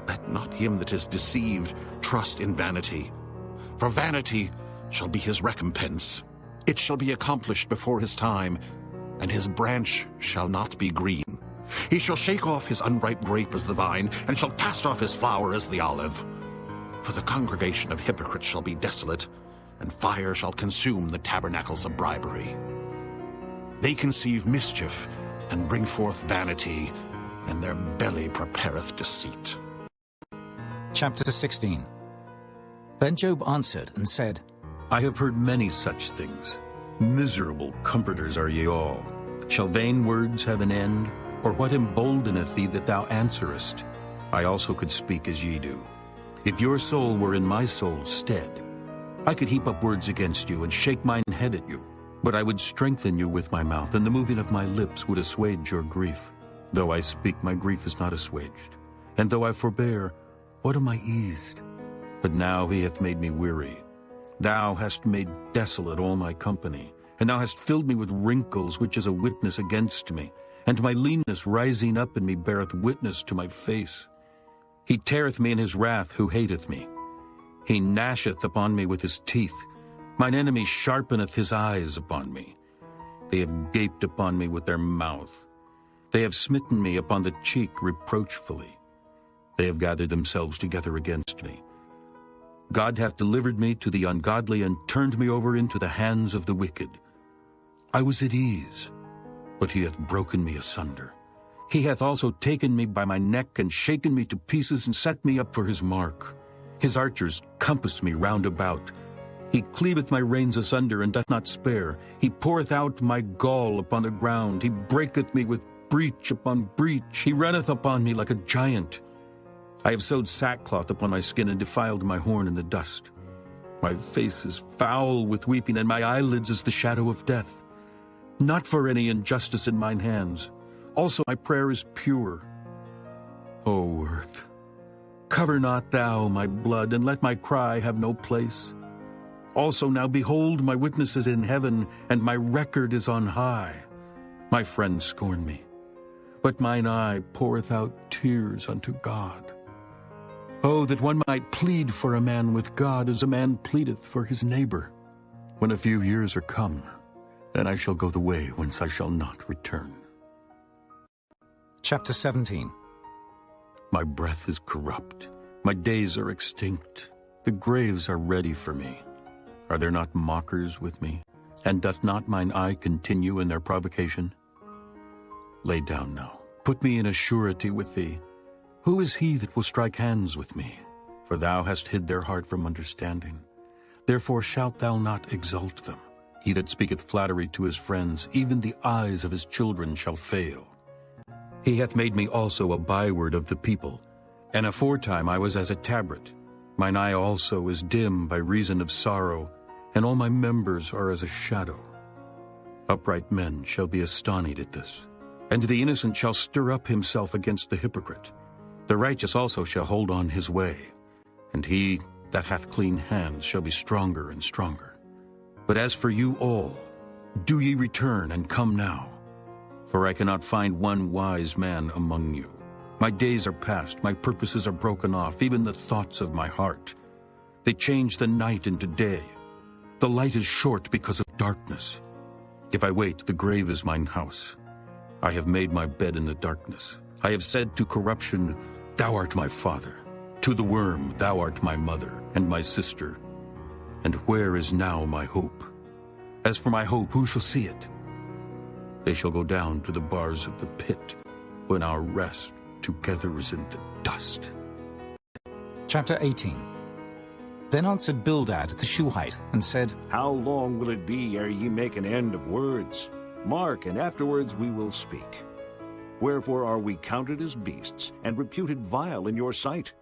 Let not him that is deceived trust in vanity, for vanity shall be his recompense. It shall be accomplished before his time, and his branch shall not be green. He shall shake off his unripe grape as the vine, and shall cast off his flower as the olive. For the congregation of hypocrites shall be desolate, and fire shall consume the tabernacles of bribery. They conceive mischief, and bring forth vanity, and their belly prepareth deceit. Chapter 16. Then Job answered and said, I have heard many such things. Miserable comforters are ye all. Shall vain words have an end? Or what emboldeneth thee that thou answerest? I also could speak as ye do. If your soul were in my soul's stead, I could heap up words against you and shake mine head at you. But I would strengthen you with my mouth, and the moving of my lips would assuage your grief. Though I speak, my grief is not assuaged. And though I forbear, what am I eased? But now he hath made me weary. Thou hast made desolate all my company, and thou hast filled me with wrinkles, which is a witness against me. And my leanness rising up in me beareth witness to my face. He teareth me in his wrath who hateth me. He gnasheth upon me with his teeth. Mine enemy sharpeneth his eyes upon me. They have gaped upon me with their mouth. They have smitten me upon the cheek reproachfully. They have gathered themselves together against me. God hath delivered me to the ungodly, and turned me over into the hands of the wicked. I was at ease, but he hath broken me asunder. He hath also taken me by my neck, and shaken me to pieces, and set me up for his mark. His archers compass me round about. He cleaveth my reins asunder, and doth not spare. He poureth out my gall upon the ground. He breaketh me with breach upon breach. He runneth upon me like a giant. I have sewed sackcloth upon my skin, and defiled my horn in the dust. My face is foul with weeping, and my eyelids as the shadow of death. Not for any injustice in mine hands. Also my prayer is pure. O earth, cover not thou my blood, and let my cry have no place. Also now behold, my witness is in heaven, and my record is on high. My friends scorn me, but mine eye poureth out tears unto God. Oh, that one might plead for a man with God as a man pleadeth for his neighbor. When a few years are come, then I shall go the way whence I shall not return. Chapter 17. My breath is corrupt. My days are extinct. The graves are ready for me. Are there not mockers with me? And doth not mine eye continue in their provocation? Lay down now. Put me in a surety with thee. Who is he that will strike hands with me? For thou hast hid their heart from understanding. Therefore shalt thou not exalt them. He that speaketh flattery to his friends, even the eyes of his children shall fail. He hath made me also a byword of the people, and aforetime I was as a tabret. Mine eye also is dim by reason of sorrow, and all my members are as a shadow. Upright men shall be astonished at this, and the innocent shall stir up himself against the hypocrite. The righteous also shall hold on his way, and he that hath clean hands shall be stronger and stronger. But as for you all, do ye return and come now. For I cannot find one wise man among you. My days are past, my purposes are broken off, even the thoughts of my heart. They change the night into day. The light is short because of darkness. If I wait, the grave is mine house. I have made my bed in the darkness. I have said to corruption, Thou art my father. To the worm, Thou art my mother and my sister. And where is now my hope? As for my hope, who shall see it? They shall go down to the bars of the pit, when our rest together is in the dust. Chapter 18. Then answered Bildad the Shuhite, and said, How long will it be ere ye make an end of words? Mark, and afterwards we will speak. Wherefore are we counted as beasts, and reputed vile in your sight?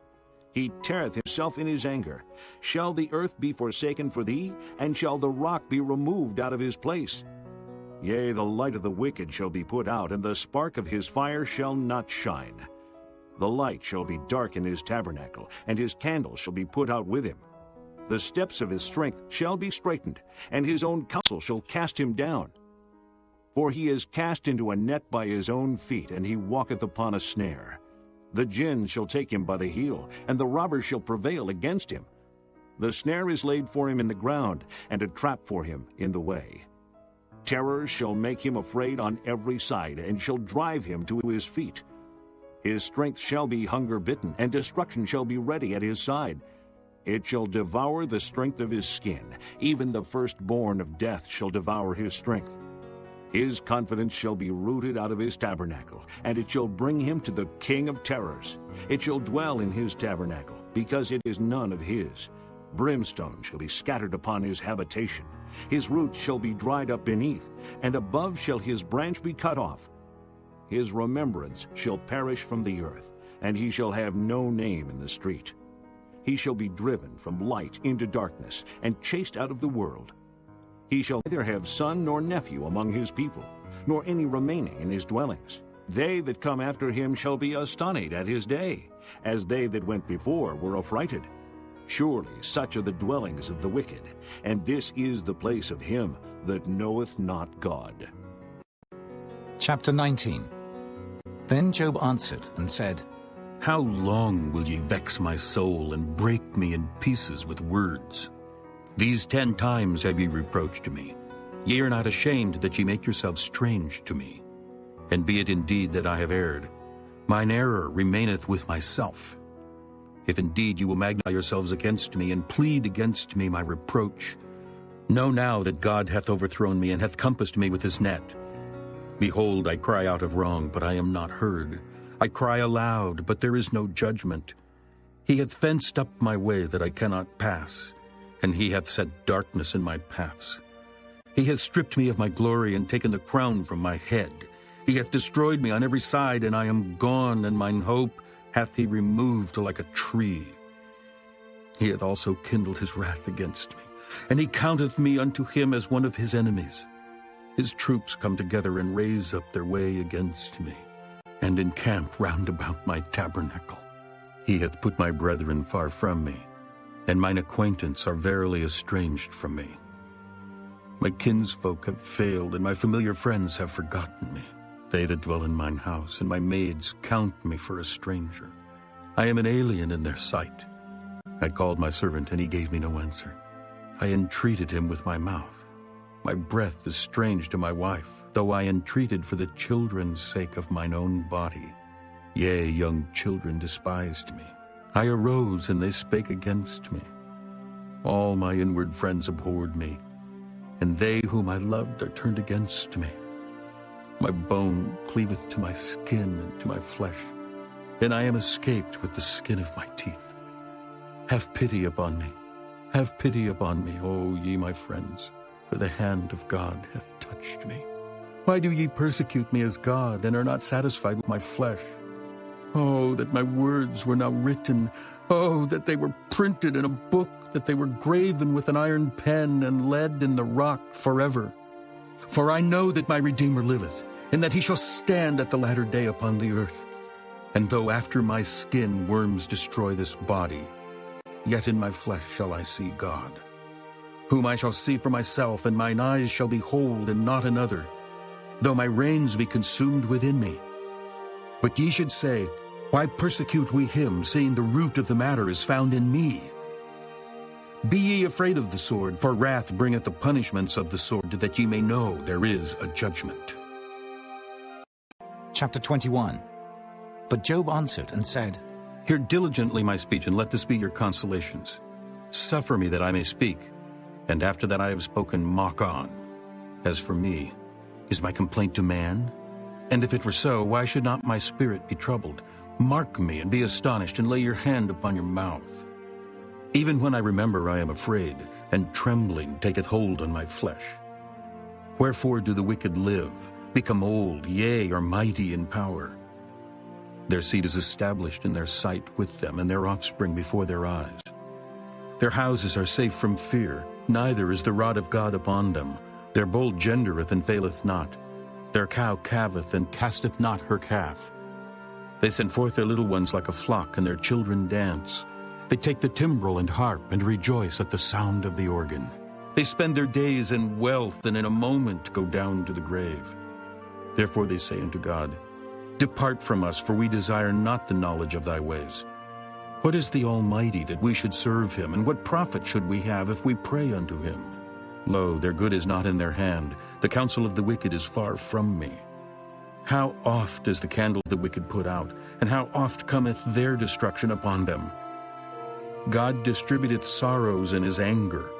He teareth himself in his anger. Shall the earth be forsaken for thee, and shall the rock be removed out of his place? Yea, the light of the wicked shall be put out, and the spark of his fire shall not shine. The light shall be dark in his tabernacle, and his candles shall be put out with him. The steps of his strength shall be straightened, and his own counsel shall cast him down. For he is cast into a net by his own feet, and he walketh upon a snare. The gin shall take him by the heel, and the robber shall prevail against him. The snare is laid for him in the ground, and a trap for him in the way. Terror shall make him afraid on every side, and shall drive him to his feet. His strength shall be hunger-bitten, and destruction shall be ready at his side. It shall devour the strength of his skin. Even the firstborn of death shall devour his strength. His confidence shall be rooted out of his tabernacle, and it shall bring him to the King of terrors. It shall dwell in his tabernacle, because it is none of his. Brimstone shall be scattered upon his habitation. His roots shall be dried up beneath, and above shall his branch be cut off. His remembrance shall perish from the earth, and he shall have no name in the street. He shall be driven from light into darkness, and chased out of the world. He shall neither have son nor nephew among his people, nor any remaining in his dwellings. They that come after him shall be astonished at his day, as they that went before were affrighted. Surely such are the dwellings of the wicked, and this is the place of him that knoweth not God. Chapter 19. Then Job answered and said, How long will ye vex my soul and break me in pieces with words? These 10 times have ye reproached me. Ye are not ashamed that ye make yourselves strange to me. And be it indeed that I have erred, mine error remaineth with myself. If indeed you will magnify yourselves against me, and plead against me my reproach, know now that God hath overthrown me, and hath compassed me with his net. Behold, I cry out of wrong, but I am not heard. I cry aloud, but there is no judgment. He hath fenced up my way that I cannot pass, and he hath set darkness in my paths. He hath stripped me of my glory, and taken the crown from my head. He hath destroyed me on every side, and I am gone, and mine hope hath he removed like a tree. He hath also kindled his wrath against me, and he counteth me unto him as one of his enemies. His troops come together and raise up their way against me, and encamp round about my tabernacle. He hath put my brethren far from me, and mine acquaintance are verily estranged from me. My kinsfolk have failed, and my familiar friends have forgotten me. They that dwell in mine house, and my maids count me for a stranger. I am an alien in their sight. I called my servant, and he gave me no answer. I entreated him with my mouth. My breath is strange to my wife, though I entreated for the children's sake of mine own body. Yea, young children despised me. I arose, and they spake against me. All my inward friends abhorred me, and they whom I loved are turned against me. My bone cleaveth to my skin and to my flesh, and I am escaped with the skin of my teeth. Have pity upon me, have pity upon me, O ye my friends, for the hand of God hath touched me. Why do ye persecute me as God, and are not satisfied with my flesh? Oh, that my words were now written, oh, that they were printed in a book, that they were graven with an iron pen and lead in the rock forever. For I know that my Redeemer liveth, and that he shall stand at the latter day upon the earth. And though after my skin worms destroy this body, yet in my flesh shall I see God, whom I shall see for myself, and mine eyes shall behold, and not another, though my reins be consumed within me. But ye should say, Why persecute we him, seeing the root of the matter is found in me? Be ye afraid of the sword, for wrath bringeth the punishments of the sword, that ye may know there is a judgment. Chapter 21. But Job answered and said, Hear diligently my speech, and let this be your consolations. Suffer me that I may speak, and after that I have spoken, mock on. As for me, is my complaint to man? And if it were so, why should not my spirit be troubled? Mark me, and be astonished, and lay your hand upon your mouth. Even when I remember, I am afraid, and trembling taketh hold on my flesh. Wherefore do the wicked live, become old, yea, are mighty in power? Their seed is established in their sight with them, and their offspring before their eyes. Their houses are safe from fear, neither is the rod of God upon them. Their bull gendereth and faileth not. Their cow calveth and casteth not her calf. They send forth their little ones like a flock, and their children dance. They take the timbrel and harp, and rejoice at the sound of the organ. They spend their days in wealth, and in a moment go down to the grave. Therefore they say unto God, Depart from us, for we desire not the knowledge of thy ways. What is the Almighty that we should serve him, and what profit should we have if we pray unto him? Lo, their good is not in their hand, the counsel of the wicked is far from me. How oft is the candle of the wicked put out, and how oft cometh their destruction upon them? God distributeth sorrows in his anger.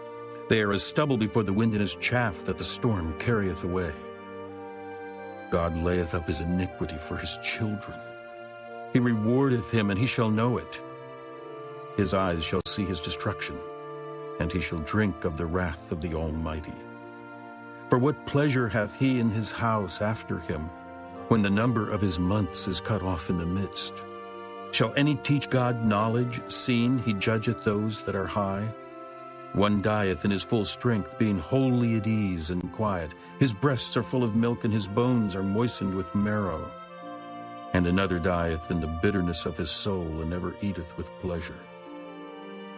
They are as stubble before the wind, and as chaff that the storm carrieth away. God layeth up his iniquity for his children. He rewardeth him, and he shall know it. His eyes shall see his destruction, and he shall drink of the wrath of the Almighty. For what pleasure hath he in his house after him, when the number of his months is cut off in the midst? Shall any teach God knowledge, seeing he judgeth those that are high? One dieth in his full strength, being wholly at ease and quiet. His breasts are full of milk, and his bones are moistened with marrow. And another dieth in the bitterness of his soul, and never eateth with pleasure.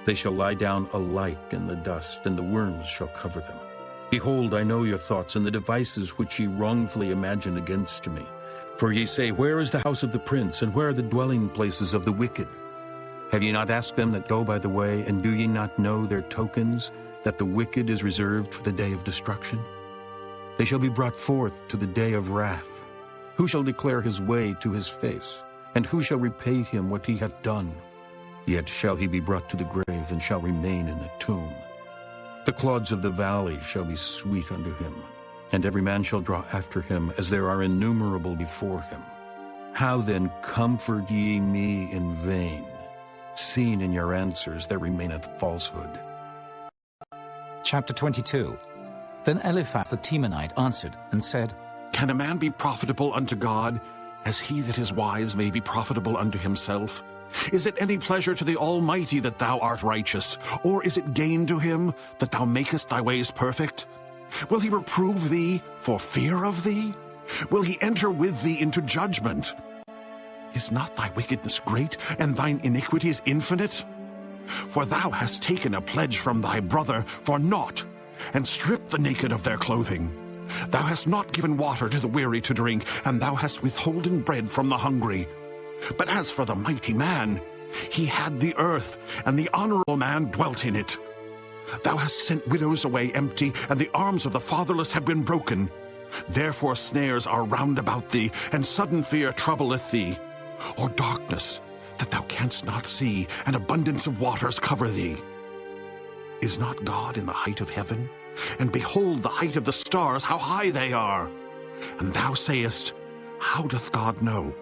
They shall lie down alike in the dust, and the worms shall cover them. Behold, I know your thoughts, and the devices which ye wrongfully imagine against me. For ye say, Where is the house of the prince, and where are the dwelling places of the wicked? Have ye not asked them that go by the way, and do ye not know their tokens, that the wicked is reserved for the day of destruction? They shall be brought forth to the day of wrath. Who shall declare his way to his face? And who shall repay him what he hath done? Yet shall he be brought to the grave, and shall remain in a tomb. The clods of the valley shall be sweet unto him, and every man shall draw after him, as there are innumerable before him. How then comfort ye me in vain, seeing in your answers there remaineth falsehood? Chapter 22. Then Eliphaz the Temanite answered and said, Can a man be profitable unto God, as he that is wise may be profitable unto himself? Is it any pleasure to the Almighty that thou art righteous? Or is it gain to him that thou makest thy ways perfect? Will he reprove thee for fear of thee? Will he enter with thee into judgment? Is not thy wickedness great, and thine iniquities infinite? For thou hast taken a pledge from thy brother for naught, and stripped the naked of their clothing. Thou hast not given water to the weary to drink, and thou hast withholden bread from the hungry. But as for the mighty man, he had the earth, and the honorable man dwelt in it. Thou hast sent widows away empty, and the arms of the fatherless have been broken. Therefore snares are round about thee, and sudden fear troubleth thee. Or darkness, that thou canst not see, and abundance of waters cover thee. Is not God in the height of heaven? And behold the height of the stars, how high they are. And thou sayest, How doth God know?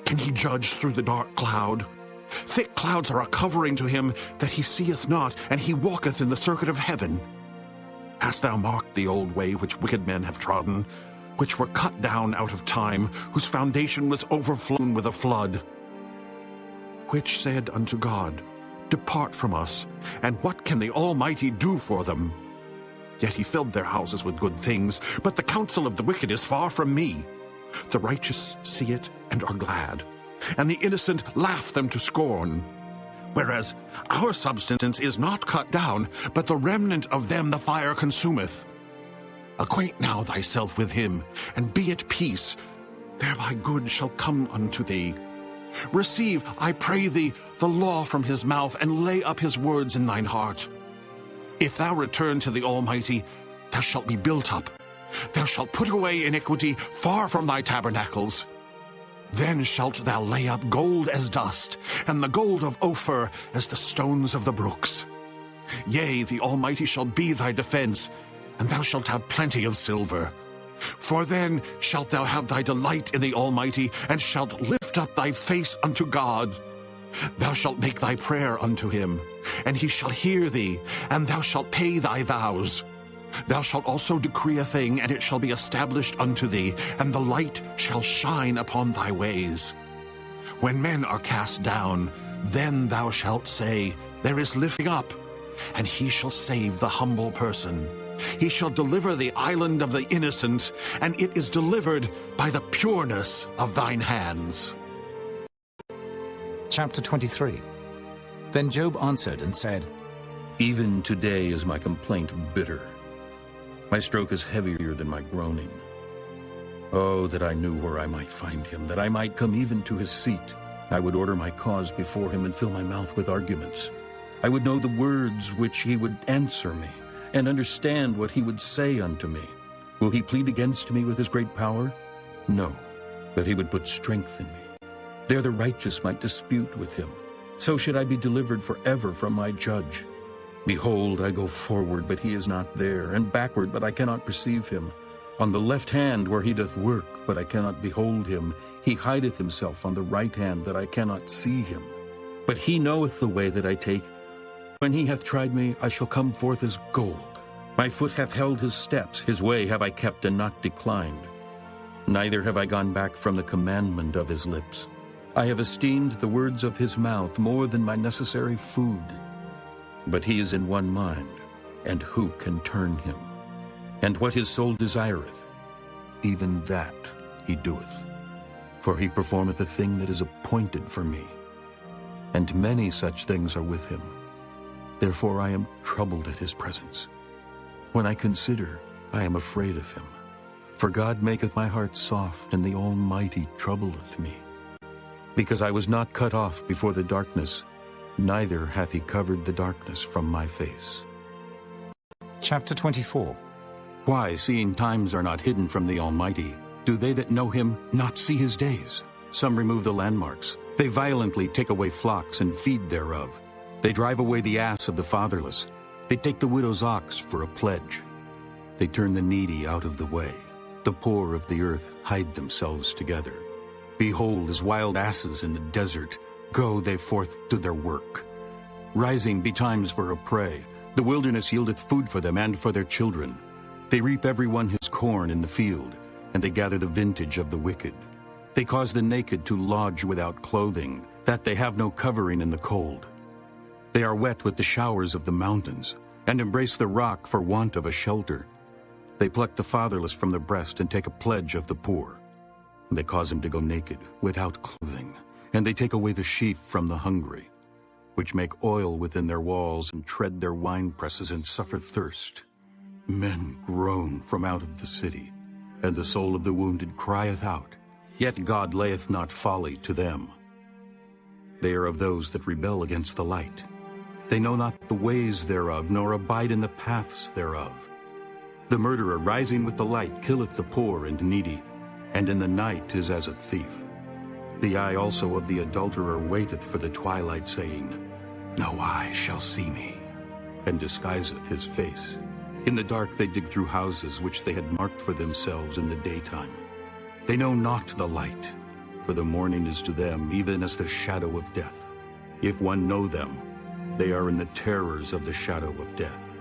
Can he judge through the dark cloud? Thick clouds are a covering to him that he seeth not, and he walketh in the circuit of heaven. Hast thou marked the old way which wicked men have trodden, which were cut down out of time, whose foundation was overflown with a flood? Which said unto God, Depart from us, and what can the Almighty do for them? Yet he filled their houses with good things, but the counsel of the wicked is far from me. The righteous see it and are glad, and the innocent laugh them to scorn. Whereas our substance is not cut down, but the remnant of them the fire consumeth. Acquaint now thyself with him, and be at peace. Thereby good shall come unto thee. Receive, I pray thee, the law from his mouth, and lay up his words in thine heart. If thou return to the Almighty, thou shalt be built up. Thou shalt put away iniquity far from thy tabernacles. Then shalt thou lay up gold as dust, and the gold of Ophir as the stones of the brooks. Yea, the Almighty shall be thy defense, and thou shalt have plenty of silver. For then shalt thou have thy delight in the Almighty, and shalt lift up thy face unto God. Thou shalt make thy prayer unto him, and he shall hear thee, and thou shalt pay thy vows. Thou shalt also decree a thing, and it shall be established unto thee, and the light shall shine upon thy ways. When men are cast down, then thou shalt say, There is lifting up, and he shall save the humble person. He shall deliver the island of the innocent, and it is delivered by the pureness of thine hands. Chapter 23. Then Job answered and said, Even today is my complaint bitter. My stroke is heavier than my groaning. Oh, that I knew where I might find him, that I might come even to his seat. I would order my cause before him and fill my mouth with arguments. I would know the words which he would answer me, and understand what he would say unto me. Will he plead against me with his great power? No, but he would put strength in me. There the righteous might dispute with him. So should I be delivered forever from my judge. Behold, I go forward, but he is not there, and backward, but I cannot perceive him. On the left hand where he doth work, but I cannot behold him. He hideth himself on the right hand, that I cannot see him. But he knoweth the way that I take. When he hath tried me, I shall come forth as gold. My foot hath held his steps, his way have I kept and not declined. Neither have I gone back from the commandment of his lips. I have esteemed the words of his mouth more than my necessary food. But he is in one mind, and who can turn him? And what his soul desireth, even that he doeth. For he performeth the thing that is appointed for me. And many such things are with him. Therefore I am troubled at his presence. When I consider, I am afraid of him. For God maketh my heart soft, and the Almighty troubleth me. Because I was not cut off before the darkness, neither hath he covered the darkness from my face. Chapter 24. Why, seeing times are not hidden from the Almighty, do they that know him not see his days? Some remove the landmarks. They violently take away flocks and feed thereof. They drive away the ass of the fatherless. They take the widow's ox for a pledge. They turn the needy out of the way. The poor of the earth hide themselves together. Behold, as wild asses in the desert, go they forth to their work. Rising betimes for a prey, the wilderness yieldeth food for them and for their children. They reap every one his corn in the field, and they gather the vintage of the wicked. They cause the naked to lodge without clothing, that they have no covering in the cold. They are wet with the showers of the mountains, and embrace the rock for want of a shelter. They pluck the fatherless from the breast and take a pledge of the poor. They cause him to go naked, without clothing, and they take away the sheaf from the hungry, which make oil within their walls and tread their wine presses and suffer thirst. Men groan from out of the city, and the soul of the wounded crieth out. Yet God layeth not folly to them. They are of those that rebel against the light. They know not the ways thereof, nor abide in the paths thereof. The murderer rising with the light killeth the poor and needy, and in the night is as a thief. The eye also of the adulterer waiteth for the twilight, saying, No eye shall see me, and disguiseth his face. In the dark they dig through houses which they had marked for themselves in the daytime. They know not the light, for the morning is to them even as the shadow of death. If one know them, they are in the terrors of the shadow of death.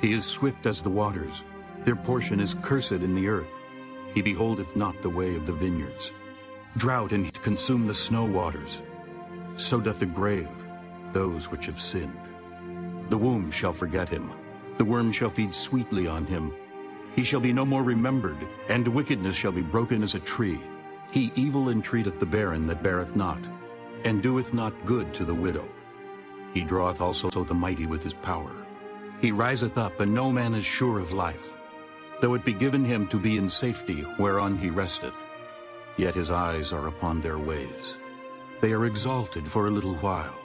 He is swift as the waters, their portion is cursed in the earth. He beholdeth not the way of the vineyards. Drought and heat consume the snow waters. So doth the grave those which have sinned. The womb shall forget him, the worm shall feed sweetly on him. He shall be no more remembered, and wickedness shall be broken as a tree. He evil entreateth the barren that beareth not, and doeth not good to the widow. He draweth also the mighty with his power. He riseth up, and no man is sure of life. Though it be given him to be in safety, whereon he resteth, yet his eyes are upon their ways. They are exalted for a little while,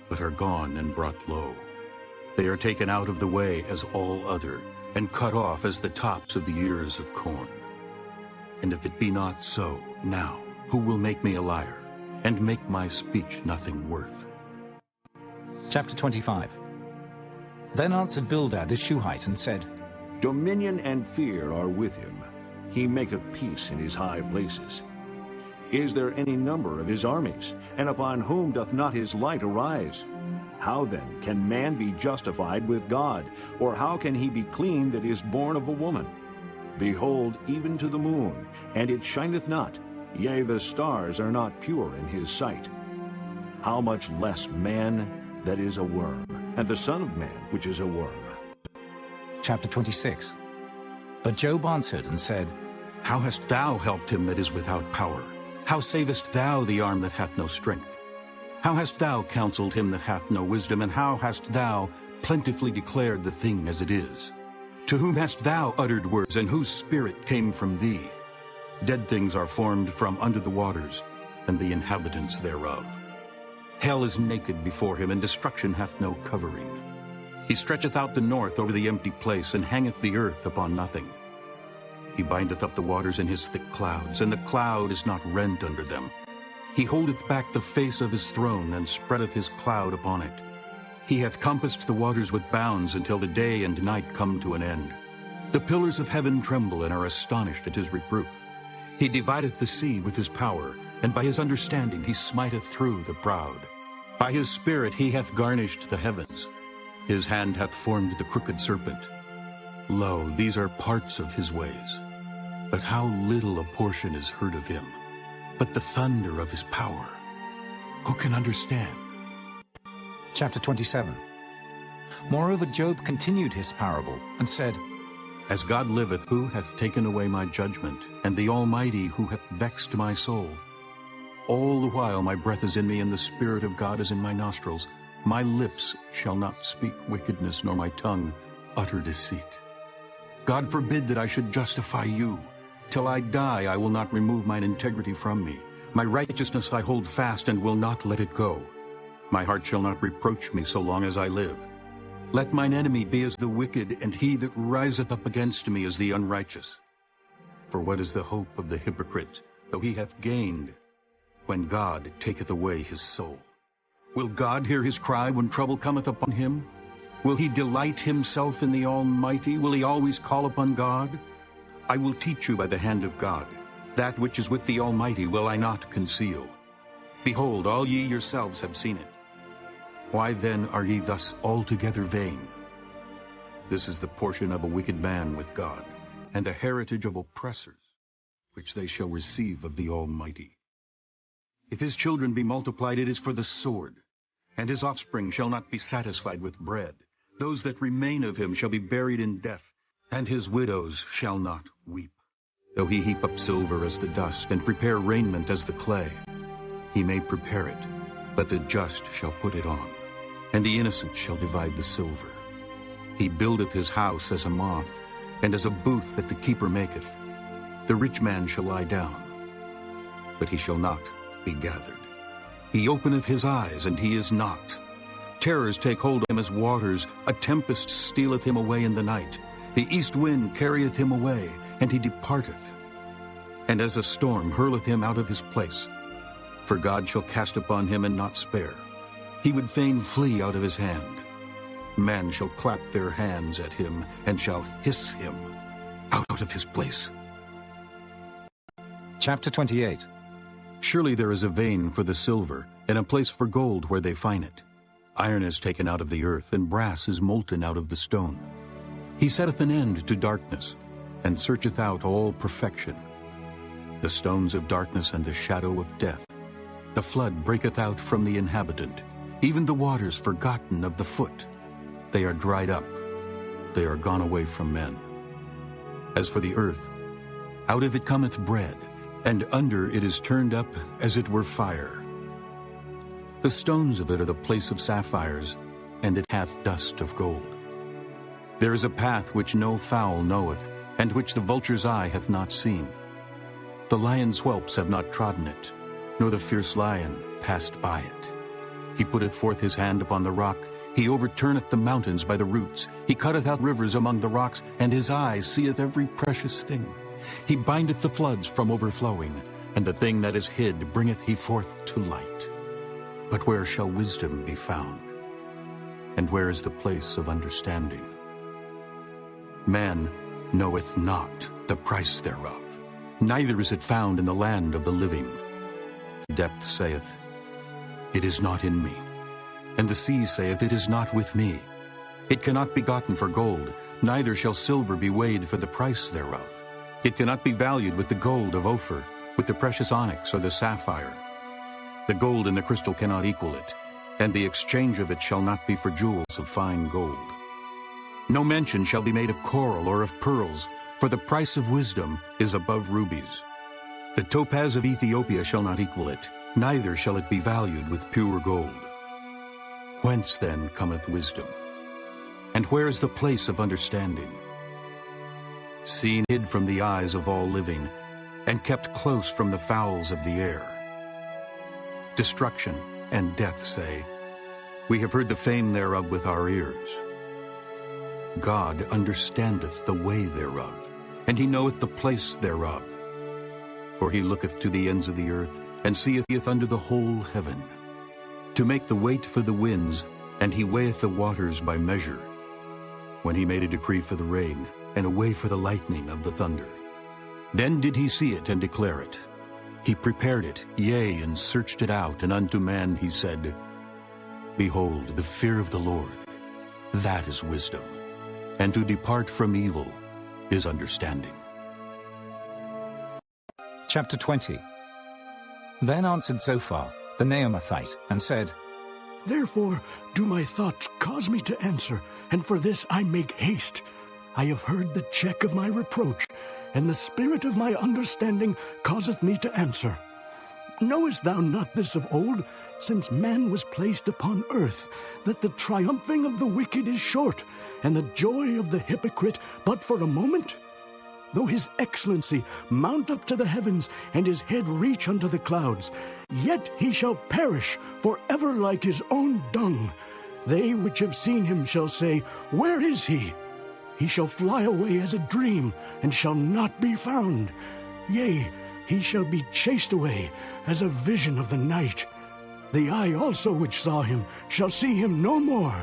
but are gone and brought low. They are taken out of the way as all other, and cut off as the tops of the ears of corn. And if it be not so, now, who will make me a liar, and make my speech nothing worth? Chapter 25. Then answered Bildad the Shuhite and said, Dominion and fear are with him. He maketh peace in his high places. Is there any number of his armies? And upon whom doth not his light arise? How then can man be justified with God? Or how can he be clean that is born of a woman? Behold, even to the moon, and it shineth not, yea, the stars are not pure in his sight. How much less man that is a worm, and the Son of Man which is a worm? Chapter 26. But Job answered and said, How hast thou helped him that is without power? How savest thou the arm that hath no strength? How hast thou counseled him that hath no wisdom, and how hast thou plentifully declared the thing as it is? To whom hast thou uttered words, and whose spirit came from thee? Dead things are formed from under the waters, and the inhabitants thereof. Hell is naked before him, and destruction hath no covering. He stretcheth out the north over the empty place, and hangeth the earth upon nothing. He bindeth up the waters in his thick clouds, and the cloud is not rent under them. He holdeth back the face of his throne, and spreadeth his cloud upon it. He hath compassed the waters with bounds, until the day and night come to an end. The pillars of heaven tremble, and are astonished at his reproof. He divideth the sea with his power, and by his understanding he smiteth through the proud. By his spirit he hath garnished the heavens. His hand hath formed the crooked serpent. Lo, these are parts of his ways. But how little a portion is heard of him. But the thunder of his power, who can understand? Chapter 27. Moreover, Job continued his parable, and said, As God liveth, who hath taken away my judgment, and the Almighty, who hath vexed my soul? All the while my breath is in me, and the Spirit of God is in my nostrils. My lips shall not speak wickedness, nor my tongue utter deceit. God forbid that I should justify you. Till I die I will not remove mine integrity from me. My righteousness I hold fast, and will not let it go. My heart shall not reproach me so long as I live. Let mine enemy be as the wicked, and he that riseth up against me as the unrighteous. For what is the hope of the hypocrite, though he hath gained, when God taketh away his soul? Will God hear his cry when trouble cometh upon him? Will he delight himself in the Almighty? Will he always call upon God? I will teach you by the hand of God. That which is with the Almighty will I not conceal. Behold, all ye yourselves have seen it. Why then are ye thus altogether vain? This is the portion of a wicked man with God, and the heritage of oppressors, which they shall receive of the Almighty. If his children be multiplied, it is for the sword, and his offspring shall not be satisfied with bread. Those that remain of him shall be buried in death, and his widows shall not weep. Though he heap up silver as the dust, and prepare raiment as the clay, he may prepare it, but the just shall put it on, and the innocent shall divide the silver. He buildeth his house as a moth, and as a booth that the keeper maketh. The rich man shall lie down, but he shall not be gathered. He openeth his eyes, and he is not. Terrors take hold of him as waters. A tempest stealeth him away in the night. The east wind carrieth him away, and he departeth. And as a storm hurleth him out of his place. For God shall cast upon him and not spare. He would fain flee out of his hand. Man shall clap their hands at him, and shall hiss him out of his place. Chapter 28. Surely there is a vein for the silver, and a place for gold where they find it. Iron is taken out of the earth, and brass is molten out of the stone. He setteth an end to darkness, and searcheth out all perfection. The stones of darkness and the shadow of death. The flood breaketh out from the inhabitant, even the waters forgotten of the foot. They are dried up, they are gone away from men. As for the earth, out of it cometh bread, and under it is turned up as it were fire. The stones of it are the place of sapphires, and it hath dust of gold. There is a path which no fowl knoweth, and which the vulture's eye hath not seen. The lion's whelps have not trodden it, nor the fierce lion passed by it. He putteth forth his hand upon the rock, he overturneth the mountains by the roots. He cutteth out rivers among the rocks, and his eye seeth every precious thing. He bindeth the floods from overflowing, and the thing that is hid bringeth he forth to light. But where shall wisdom be found? And where is the place of understanding? Man knoweth not the price thereof, neither is it found in the land of the living. The depth saith, It is not in me. And the sea saith, It is not with me. It cannot be gotten for gold, neither shall silver be weighed for the price thereof. It cannot be valued with the gold of Ophir, with the precious onyx or the sapphire. The gold and the crystal cannot equal it, and the exchange of it shall not be for jewels of fine gold. No mention shall be made of coral or of pearls, for the price of wisdom is above rubies. The topaz of Ethiopia shall not equal it, neither shall it be valued with pure gold. Whence then cometh wisdom? And where is the place of understanding? Seen hid from the eyes of all living, and kept close from the fowls of the air. Destruction and death say, We have heard the fame thereof with our ears. God understandeth the way thereof, and he knoweth the place thereof. For he looketh to the ends of the earth, and seeth under the whole heaven, to make the weight for the winds, and he weigheth the waters by measure, when he made a decree for the rain, and a way for the lightning of the thunder. Then did he see it and declare it. He prepared it, yea, and searched it out, and unto man he said, Behold, the fear of the Lord, that is wisdom, and to depart from evil is understanding. Chapter 20. Then answered Zophar, the Naamathite, and said, Therefore do my thoughts cause me to answer, and for this I make haste. I have heard the check of my reproach, and the spirit of my understanding causeth me to answer. Knowest thou not this of old, since man was placed upon earth, that the triumphing of the wicked is short, and the joy of the hypocrite but for a moment? Though his excellency mount up to the heavens, and his head reach unto the clouds, yet he shall perish for ever like his own dung. They which have seen him shall say, Where is he? He shall fly away as a dream, and shall not be found. Yea, he shall be chased away as a vision of the night. The eye also which saw him shall see him no more,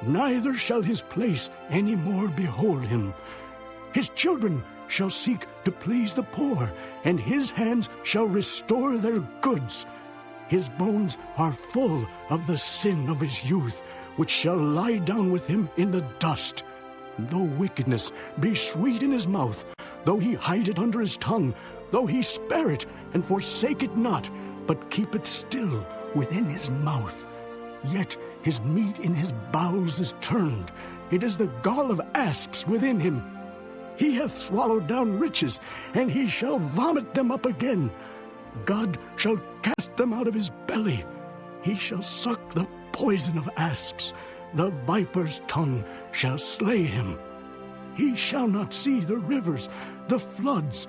neither shall his place any more behold him. His children shall seek to please the poor, and his hands shall restore their goods. His bones are full of the sin of his youth, which shall lie down with him in the dust. Though wickedness be sweet in his mouth, though he hide it under his tongue, though he spare it and forsake it not, but keep it still within his mouth, yet his meat in his bowels is turned. It is the gall of asps within him. He hath swallowed down riches, and he shall vomit them up again. God shall cast them out of his belly. He shall suck the poison of asps. The viper's tongue shall slay him. He shall not see the rivers, the floods,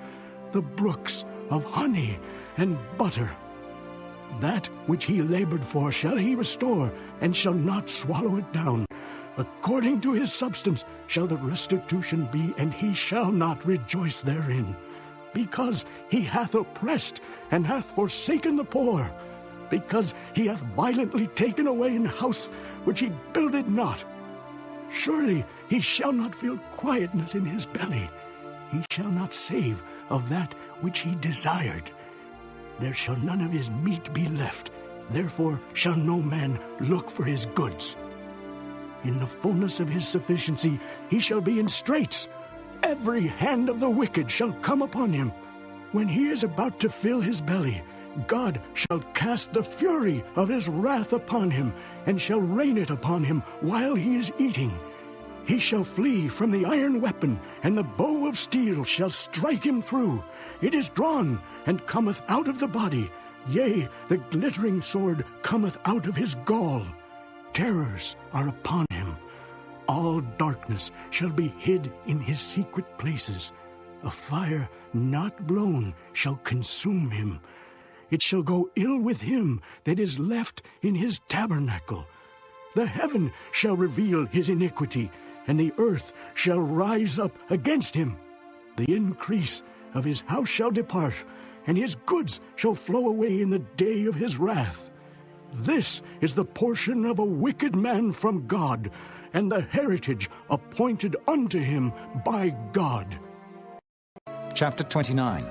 the brooks of honey and butter. That which he labored for shall he restore, and shall not swallow it down. According to his substance shall the restitution be, and he shall not rejoice therein. Because he hath oppressed, and hath forsaken the poor. Because he hath violently taken away an house which he builded not. Surely he shall not feel quietness in his belly. He shall not save of that which he desired. There shall none of his meat be left. Therefore shall no man look for his goods. In the fullness of his sufficiency he shall be in straits. Every hand of the wicked shall come upon him. When he is about to fill his belly, God shall cast the fury of his wrath upon him, and shall rain it upon him while he is eating. He shall flee from the iron weapon, and the bow of steel shall strike him through. It is drawn, and cometh out of the body. Yea, the glittering sword cometh out of his gall. Terrors are upon him. All darkness shall be hid in his secret places. A fire not blown shall consume him. It shall go ill with him that is left in his tabernacle. The heaven shall reveal his iniquity, and the earth shall rise up against him. The increase of his house shall depart, and his goods shall flow away in the day of his wrath. This is the portion of a wicked man from God, and the heritage appointed unto him by God. Chapter 29.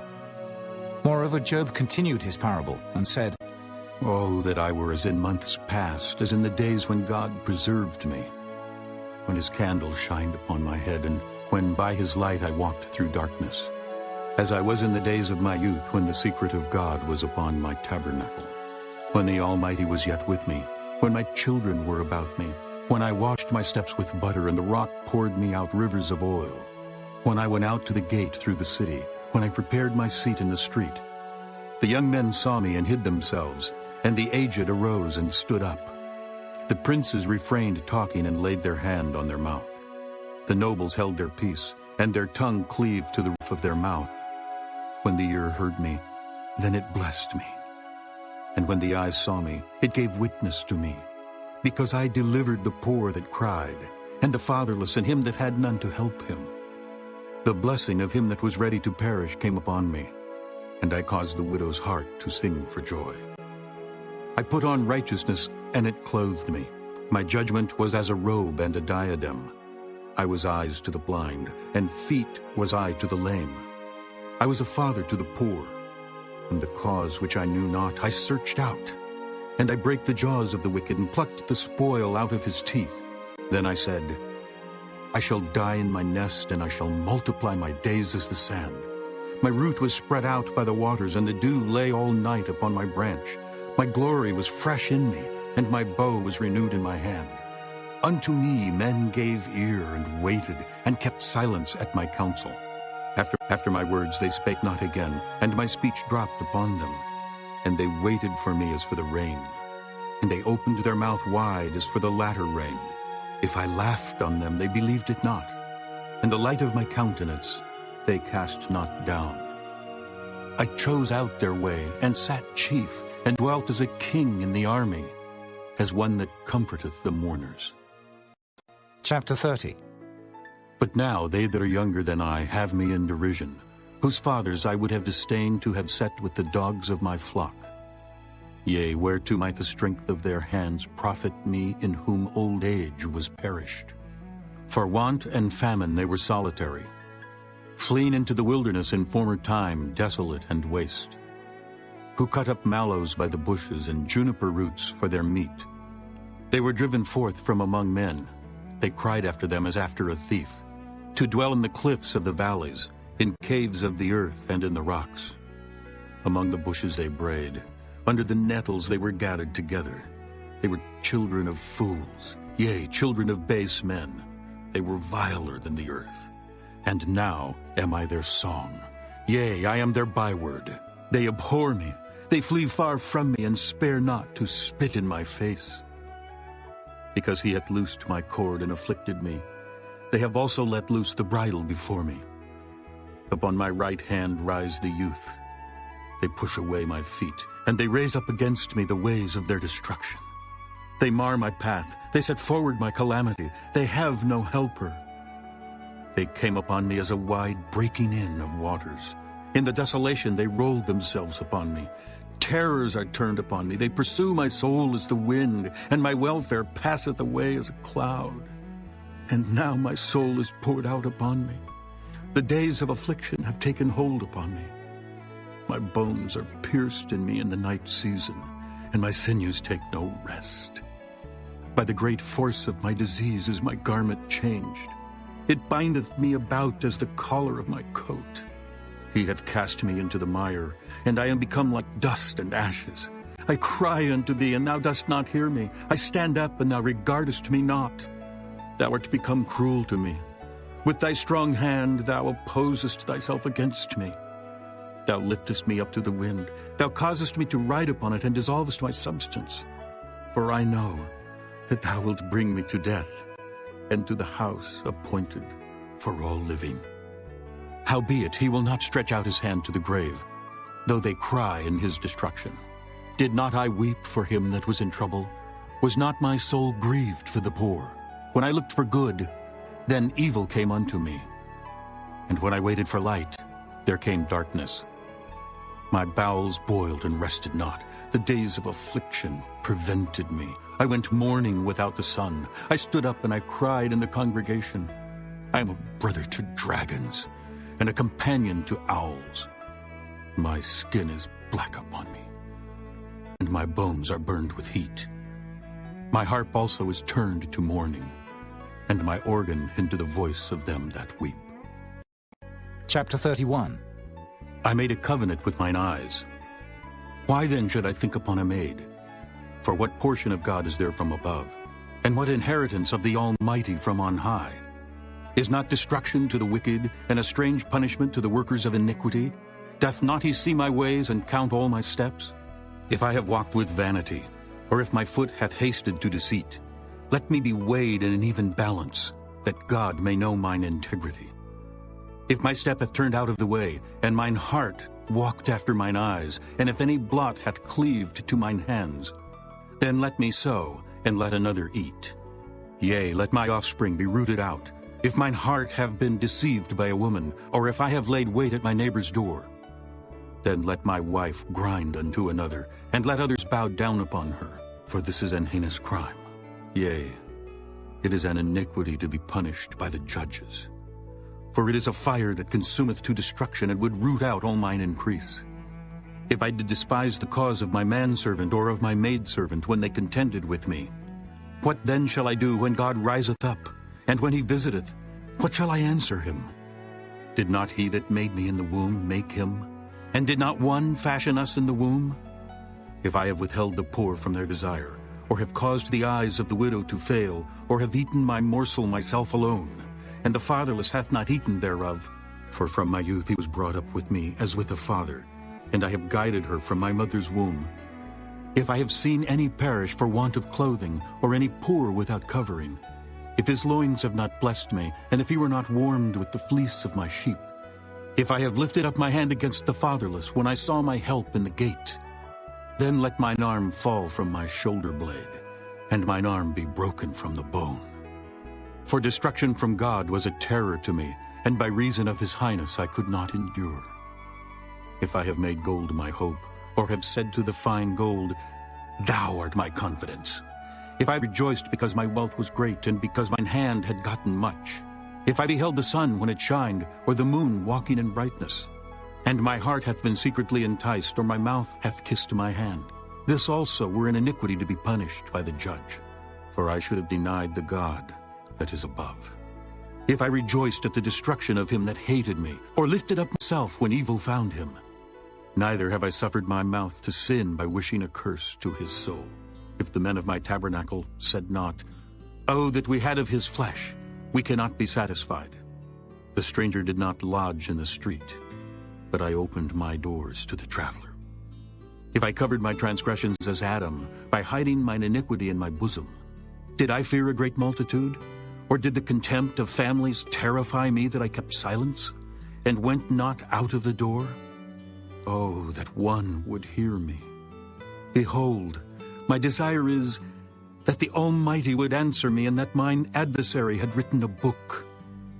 Moreover, Job continued his parable and said, Oh, that I were as in months past, as in the days when God preserved me, when his candle shined upon my head, and when by his light I walked through darkness, as I was in the days of my youth, when the secret of God was upon my tabernacle, when the Almighty was yet with me, when my children were about me, when I washed my steps with butter, and the rock poured me out rivers of oil, when I went out to the gate through the city, when I prepared my seat in the street. The young men saw me and hid themselves, and the aged arose and stood up. The princes refrained talking and laid their hand on their mouth. The nobles held their peace, and their tongue cleaved to the roof of their mouth. When the ear heard me, then it blessed me. And when the eyes saw me, it gave witness to me, because I delivered the poor that cried, and the fatherless, and him that had none to help him. The blessing of him that was ready to perish came upon me, and I caused the widow's heart to sing for joy. I put on righteousness, and it clothed me. My judgment was as a robe and a diadem. I was eyes to the blind, and feet was I to the lame. I was a father to the poor, and the cause which I knew not I searched out. And I brake the jaws of the wicked, and plucked the spoil out of his teeth. Then I said, I shall die in my nest, and I shall multiply my days as the sand. My root was spread out by the waters, and the dew lay all night upon my branch. My glory was fresh in me, and my bow was renewed in my hand. Unto me men gave ear, and waited, and kept silence at my counsel. After my words they spake not again, and my speech dropped upon them. And they waited for me as for the rain, and they opened their mouth wide as for the latter rain. If I laughed on them, they believed it not, and the light of my countenance they cast not down. I chose out their way, and sat chief, and dwelt as a king in the army, as one that comforteth the mourners. Chapter 30. But now they that are younger than I have me in derision, whose fathers I would have disdained to have set with the dogs of my flock. Yea, whereto might the strength of their hands profit me, in whom old age was perished? For want and famine they were solitary, fleeing into the wilderness in former time, desolate and waste, who cut up mallows by the bushes, and juniper roots for their meat. They were driven forth from among men. They cried after them as after a thief, to dwell in the cliffs of the valleys, in caves of the earth and in the rocks. Among the bushes they brayed, under the nettles they were gathered together. They were children of fools, yea, children of base men. They were viler than the earth. And now am I their song, yea, I am their byword. They abhor me, they flee far from me, and spare not to spit in my face. Because he hath loosed my cord and afflicted me, they have also let loose the bridle before me. Upon my right hand rise the youth. They push away my feet, and they raise up against me the ways of their destruction. They mar my path, they set forward my calamity, they have no helper. They came upon me as a wide breaking in of waters. In the desolation they rolled themselves upon me. Terrors are turned upon me, they pursue my soul as the wind, and my welfare passeth away as a cloud. And now my soul is poured out upon me. The days of affliction have taken hold upon me. My bones are pierced in me in the night season, and my sinews take no rest. By the great force of my disease is my garment changed. It bindeth me about as the collar of my coat. He hath cast me into the mire, and I am become like dust and ashes. I cry unto thee, and thou dost not hear me. I stand up, and thou regardest me not. Thou art become cruel to me. With thy strong hand thou opposest thyself against me. Thou liftest me up to the wind. Thou causest me to ride upon it, and dissolvest my substance. For I know that thou wilt bring me to death, and to the house appointed for all living. Howbeit he will not stretch out his hand to the grave, though they cry in his destruction. Did not I weep for him that was in trouble? Was not my soul grieved for the poor? When I looked for good, then evil came unto me. And when I waited for light, there came darkness. My bowels boiled and rested not. The days of affliction prevented me. I went mourning without the sun. I stood up and I cried in the congregation. I am a brother to dragons, and a companion to owls. My skin is black upon me, and my bones are burned with heat. My harp also is turned to mourning, and my organ into the voice of them that weep. Chapter 31. I made a covenant with mine eyes. Why then should I think upon a maid? For what portion of God is there from above? And what inheritance of the Almighty from on high? Is not destruction to the wicked, and a strange punishment to the workers of iniquity? Doth not he see my ways, and count all my steps? If I have walked with vanity, or if my foot hath hasted to deceit, let me be weighed in an even balance, that God may know mine integrity. If my step hath turned out of the way, and mine heart walked after mine eyes, and if any blot hath cleaved to mine hands, then let me sow, and let another eat. Yea, let my offspring be rooted out. If mine heart have been deceived by a woman, or if I have laid wait at my neighbor's door, then let my wife grind unto another, and let others bow down upon her. For this is an heinous crime. Yea, it is an iniquity to be punished by the judges. For it is a fire that consumeth to destruction, and would root out all mine increase. If I did despise the cause of my manservant or of my maidservant when they contended with me, what then shall I do when God riseth up, and when he visiteth? What shall I answer him? Did not he that made me in the womb make him? And did not one fashion us in the womb? If I have withheld the poor from their desire, or have caused the eyes of the widow to fail, or have eaten my morsel myself alone, and the fatherless hath not eaten thereof, for from my youth he was brought up with me as with a father, and I have guided her from my mother's womb. If I have seen any perish for want of clothing, or any poor without covering, if his loins have not blessed me, and if he were not warmed with the fleece of my sheep, if I have lifted up my hand against the fatherless, when I saw my help in the gate, then let mine arm fall from my shoulder blade, and mine arm be broken from the bone. For destruction from God was a terror to me, and by reason of his highness I could not endure. If I have made gold my hope, or have said to the fine gold, Thou art my confidence. If I rejoiced because my wealth was great, and because mine hand had gotten much, if I beheld the sun when it shined, or the moon walking in brightness, and my heart hath been secretly enticed, or my mouth hath kissed my hand, this also were an iniquity to be punished by the judge. For I should have denied the God that is above. If I rejoiced at the destruction of him that hated me, or lifted up myself when evil found him, neither have I suffered my mouth to sin by wishing a curse to his soul. If the men of my tabernacle said not, Oh, that we had of his flesh, we cannot be satisfied. The stranger did not lodge in the street, but I opened my doors to the traveler. If I covered my transgressions as Adam, by hiding mine iniquity in my bosom, did I fear a great multitude? Or did the contempt of families terrify me that I kept silence, and went not out of the door? Oh, that one would hear me. Behold, my desire is that the Almighty would answer me, and that mine adversary had written a book.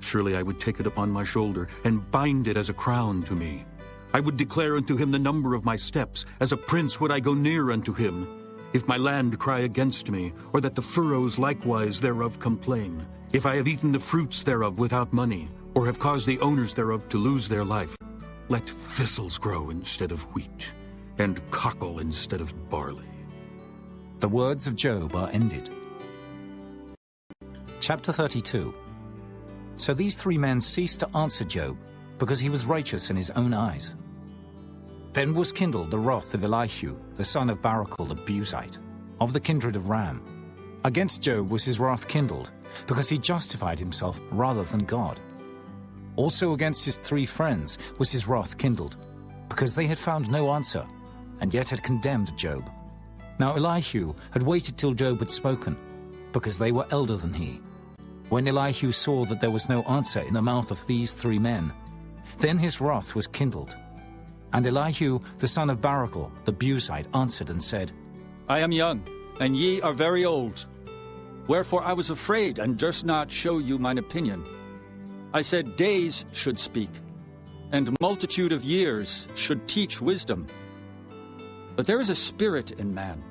Surely I would take it upon my shoulder, and bind it as a crown to me. I would declare unto him the number of my steps. As a prince would I go near unto him. If my land cry against me, or that the furrows likewise thereof complain, if I have eaten the fruits thereof without money, or have caused the owners thereof to lose their life, let thistles grow instead of wheat, and cockle instead of barley. The words of Job are ended. Chapter 32. So these three men ceased to answer Job, because he was righteous in his own eyes. Then was kindled the wrath of Elihu, the son of Barachel the Buzite, of the kindred of Ram. Against Job was his wrath kindled, because he justified himself rather than God. Also against his three friends was his wrath kindled, because they had found no answer, and yet had condemned Job. Now Elihu had waited till Job had spoken, because they were elder than he. When Elihu saw that there was no answer in the mouth of these three men, then his wrath was kindled. And Elihu, the son of Barachel, the Buzite, answered and said, I am young, and ye are very old. Wherefore I was afraid, and durst not show you mine opinion. I said, days should speak, and multitude of years should teach wisdom. But there is a spirit in man,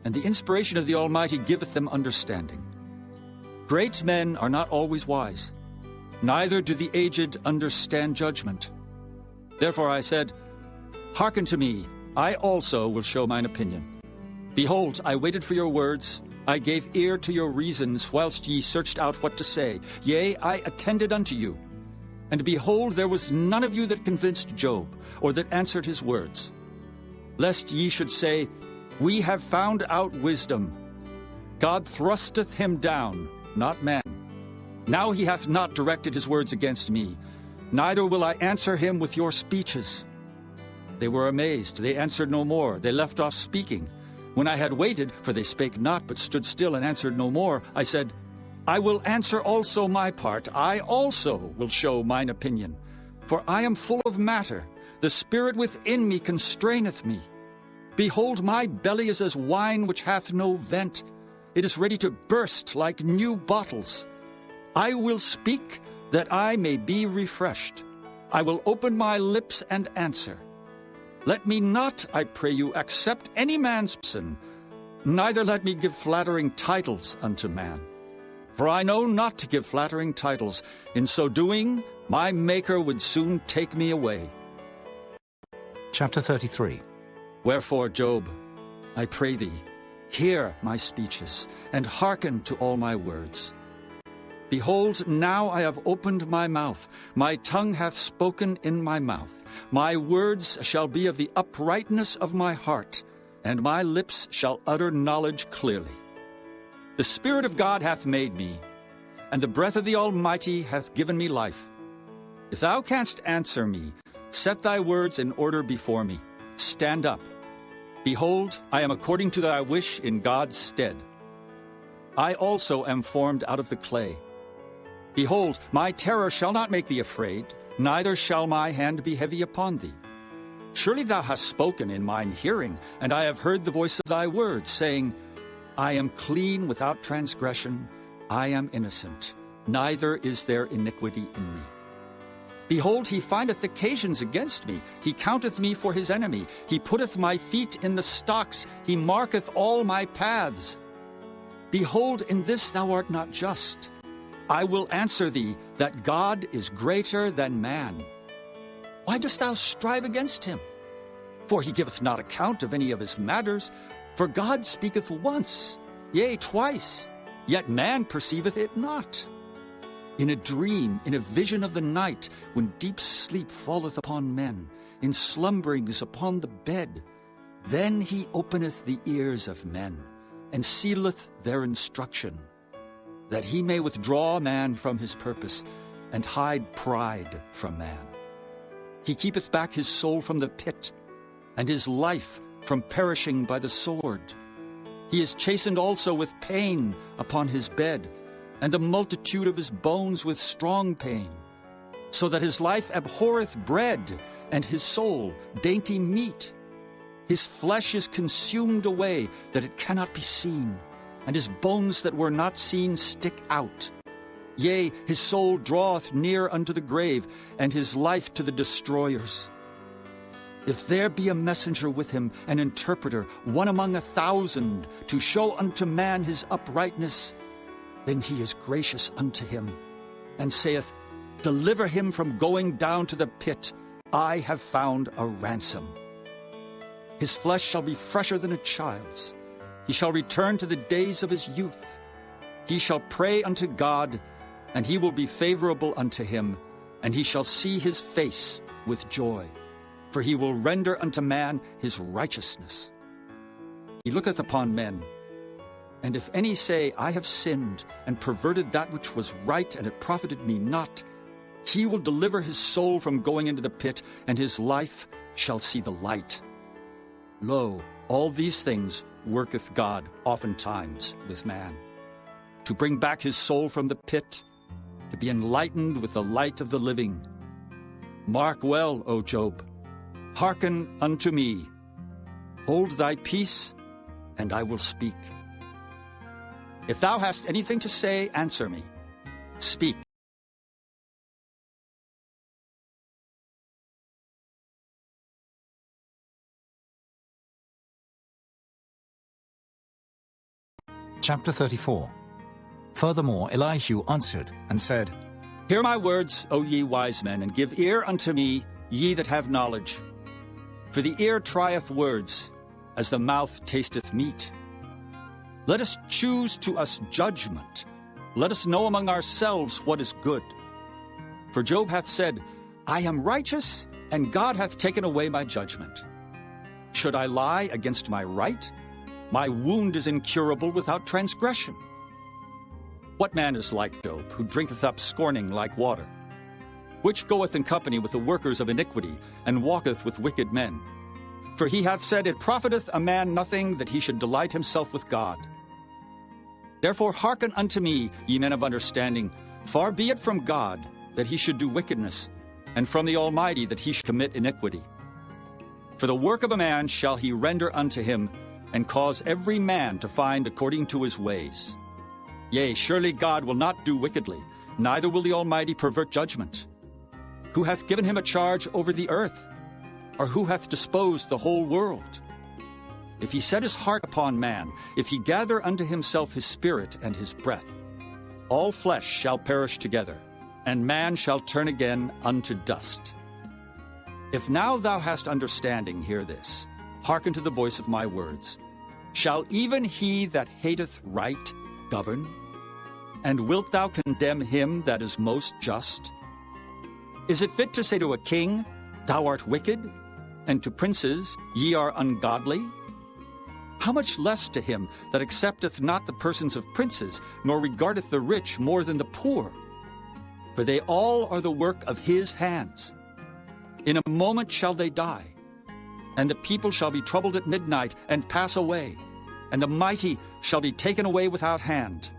and the inspiration of the Almighty giveth them understanding. Great men are not always wise, neither do the aged understand judgment. Therefore I said, Hearken to me, I also will show mine opinion. Behold, I waited for your words, I gave ear to your reasons, whilst ye searched out what to say. Yea, I attended unto you. And behold, there was none of you that convinced Job, or that answered his words. Lest ye should say, We have found out wisdom. God thrusteth him down, not man. Now he hath not directed his words against me, neither will I answer him with your speeches. They were amazed, they answered no more, they left off speaking. When I had waited, for they spake not, but stood still and answered no more, I said, I will answer also my part, I also will show mine opinion. For I am full of matter, the spirit within me constraineth me. Behold, my belly is as wine which hath no vent. It is ready to burst like new bottles. I will speak, that I may be refreshed. I will open my lips and answer. Let me not, I pray you, accept any man's sin, neither let me give flattering titles unto man. For I know not to give flattering titles. In so doing, my Maker would soon take me away. Chapter 33. Wherefore, Job, I pray thee, hear my speeches, and hearken to all my words. Behold, now I have opened my mouth, my tongue hath spoken in my mouth. My words shall be of the uprightness of my heart, and my lips shall utter knowledge clearly. The Spirit of God hath made me, and the breath of the Almighty hath given me life. If thou canst answer me, set thy words in order before me. Stand up. Behold, I am according to thy wish in God's stead. I also am formed out of the clay. Behold, my terror shall not make thee afraid, neither shall my hand be heavy upon thee. Surely thou hast spoken in mine hearing, and I have heard the voice of thy words, saying, I am clean without transgression, I am innocent, neither is there iniquity in me. Behold, he findeth occasions against me, he counteth me for his enemy, he putteth my feet in the stocks, he marketh all my paths. Behold, in this thou art not just. I will answer thee that God is greater than man. Why dost thou strive against him? For he giveth not account of any of his matters. For God speaketh once, yea, twice, yet man perceiveth it not. In a dream, in a vision of the night, when deep sleep falleth upon men, in slumberings upon the bed, then he openeth the ears of men, and sealeth their instruction, that he may withdraw man from his purpose, and hide pride from man. He keepeth back his soul from the pit, and his life from perishing by the sword. He is chastened also with pain upon his bed, and the multitude of his bones with strong pain, so that his life abhorreth bread, and his soul dainty meat. His flesh is consumed away, that it cannot be seen, and his bones that were not seen stick out. Yea, his soul draweth near unto the grave, and his life to the destroyers. If there be a messenger with him, an interpreter, one among 1,000, to show unto man his uprightness, then he is gracious unto him, and saith, Deliver him from going down to the pit. I have found a ransom. His flesh shall be fresher than a child's. He shall return to the days of his youth. He shall pray unto God, and he will be favorable unto him, and he shall see his face with joy. For he will render unto man his righteousness. He looketh upon men, and if any say, I have sinned, and perverted that which was right, and it profited me not, he will deliver his soul from going into the pit, and his life shall see the light. Lo, all these things worketh God oftentimes with man, to bring back his soul from the pit, to be enlightened with the light of the living. Mark well, O Job, hearken unto me. Hold thy peace, and I will speak. If thou hast anything to say, answer me. Speak. Chapter 34. Furthermore, Elihu answered and said, Hear my words, O ye wise men, and give ear unto me, ye that have knowledge. For the ear trieth words, as the mouth tasteth meat. Let us choose to us judgment. Let us know among ourselves what is good. For Job hath said, I am righteous, and God hath taken away my judgment. Should I lie against my right? My wound is incurable without transgression. What man is like Job, who drinketh up scorning like water? Which goeth in company with the workers of iniquity, and walketh with wicked men? For he hath said, It profiteth a man nothing that he should delight himself with God. Therefore hearken unto me, ye men of understanding. Far be it from God that he should do wickedness, and from the Almighty that he should commit iniquity. For the work of a man shall he render unto him, and cause every man to find according to his ways. Yea, surely God will not do wickedly, neither will the Almighty pervert judgment. Who hath given him a charge over the earth? Or who hath disposed the whole world? If he set his heart upon man, if he gather unto himself his spirit and his breath, All flesh shall perish together, and man shall turn again unto dust. If now thou hast understanding, hear this. Hearken to the voice of my words. Shall even he that hateth right govern? And wilt thou condemn him that is most just? Is it fit to say to a king, Thou art wicked, and to princes, Ye are ungodly? How much less to him that accepteth not the persons of princes, nor regardeth the rich more than the poor? For they all are the work of his hands. In a moment shall they die, and the people shall be troubled at midnight, and pass away, and the mighty shall be taken away without hand.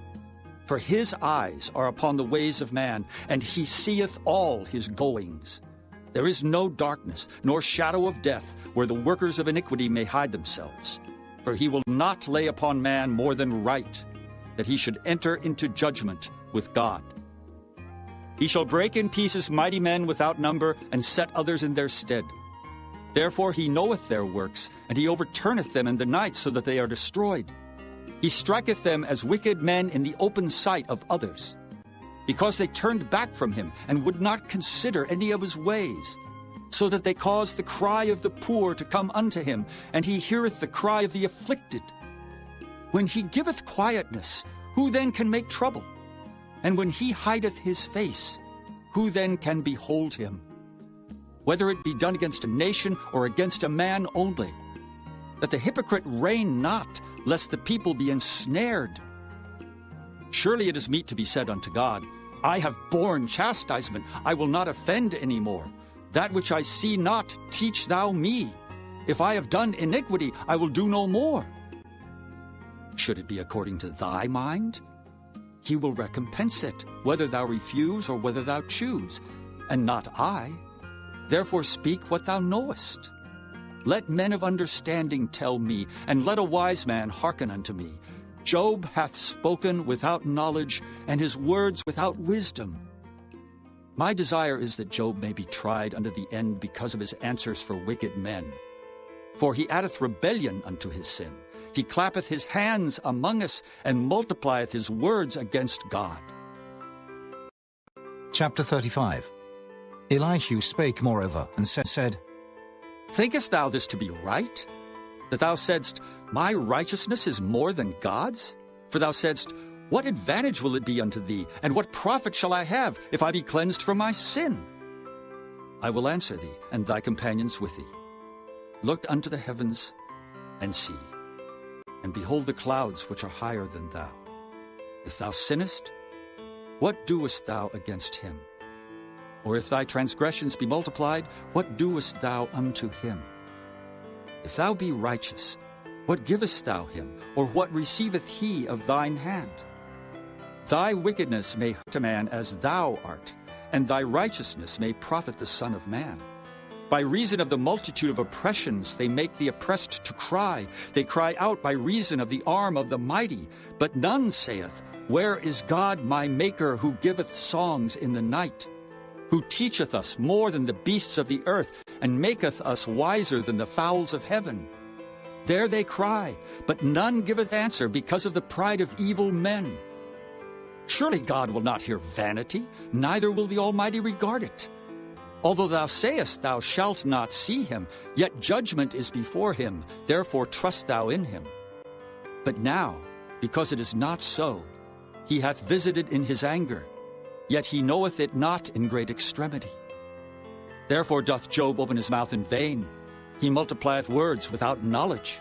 For his eyes are upon the ways of man, and he seeth all his goings. There is no darkness, nor shadow of death, where the workers of iniquity may hide themselves. For he will not lay upon man more than right, that he should enter into judgment with God. He shall break in pieces mighty men without number, and set others in their stead. Therefore he knoweth their works, and he overturneth them in the night, so that they are destroyed. He striketh them as wicked men in the open sight of others, because they turned back from him, and would not consider any of his ways, so that they caused the cry of the poor to come unto him, and he heareth the cry of the afflicted. When he giveth quietness, who then can make trouble? And when he hideth his face, who then can behold him? Whether it be done against a nation or against a man only, that the hypocrite reign not, lest the people be ensnared. Surely it is meet to be said unto God, I have borne chastisement, I will not offend any more. That which I see not, teach thou me. If I have done iniquity, I will do no more. Should it be according to thy mind? He will recompense it, whether thou refuse or whether thou choose, and not I. Therefore speak what thou knowest. Let men of understanding tell me, and let a wise man hearken unto me. Job hath spoken without knowledge, and his words without wisdom. My desire is that Job may be tried unto the end because of his answers for wicked men. For he addeth rebellion unto his sin. He clappeth his hands among us, and multiplieth his words against God. Chapter 35. Elihu spake moreover, and said, Thinkest thou this to be right? That thou saidst, My righteousness is more than God's? For thou saidst, What advantage will it be unto thee, and what profit shall I have, if I be cleansed from my sin? I will answer thee, and thy companions with thee. Look unto the heavens, and see, and behold the clouds which are higher than thou. If thou sinnest, what doest thou against him? Or if thy transgressions be multiplied, what doest thou unto him? If thou be righteous, what givest thou him, or what receiveth he of thine hand? Thy wickedness may hurt a man as thou art, and thy righteousness may profit the Son of Man. By reason of the multitude of oppressions they make the oppressed to cry. They cry out by reason of the arm of the mighty. But none saith, Where is God my Maker, who giveth songs in the night? Who teacheth us more than the beasts of the earth, and maketh us wiser than the fowls of heaven? There they cry, but none giveth answer, because of the pride of evil men. Surely God will not hear vanity, neither will the Almighty regard it. Although thou sayest thou shalt not see him, yet judgment is before him, therefore trust thou in him. But now, because it is not so, he hath visited in his anger, yet he knoweth it not in great extremity. Therefore doth Job open his mouth in vain, he multiplieth words without knowledge.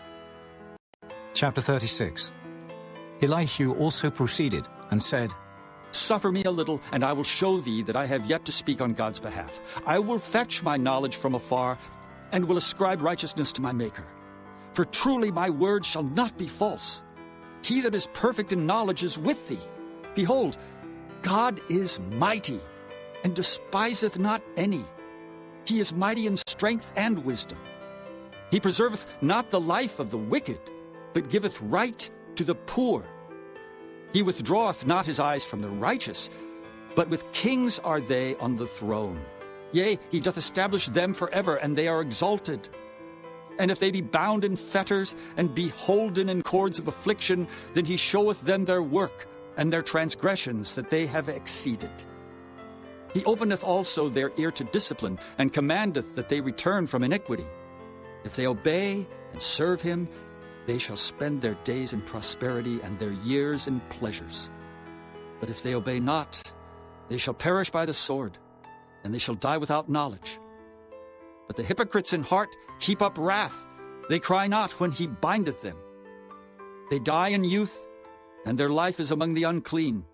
Chapter 36. Elihu also proceeded, and said, Suffer me a little, and I will show thee that I have yet to speak on God's behalf. I will fetch my knowledge from afar, and will ascribe righteousness to my Maker. For truly my word shall not be false. He that is perfect in knowledge is with thee. Behold, God is mighty, and despiseth not any. He is mighty in strength and wisdom. He preserveth not the life of the wicked, but giveth right to the poor. He withdraweth not his eyes from the righteous, but with kings are they on the throne. Yea, he doth establish them forever, and they are exalted. And if they be bound in fetters, and be holden in cords of affliction, then he showeth them their work. and their transgressions that they have exceeded. He openeth also their ear to discipline, and commandeth that they return from iniquity. If they obey and serve him, they shall spend their days in prosperity and their years in pleasures. But if they obey not, they shall perish by the sword, and they shall die without knowledge. But the hypocrites in heart heap up wrath. They cry not when he bindeth them. They die in youth, and their life is among the unclean.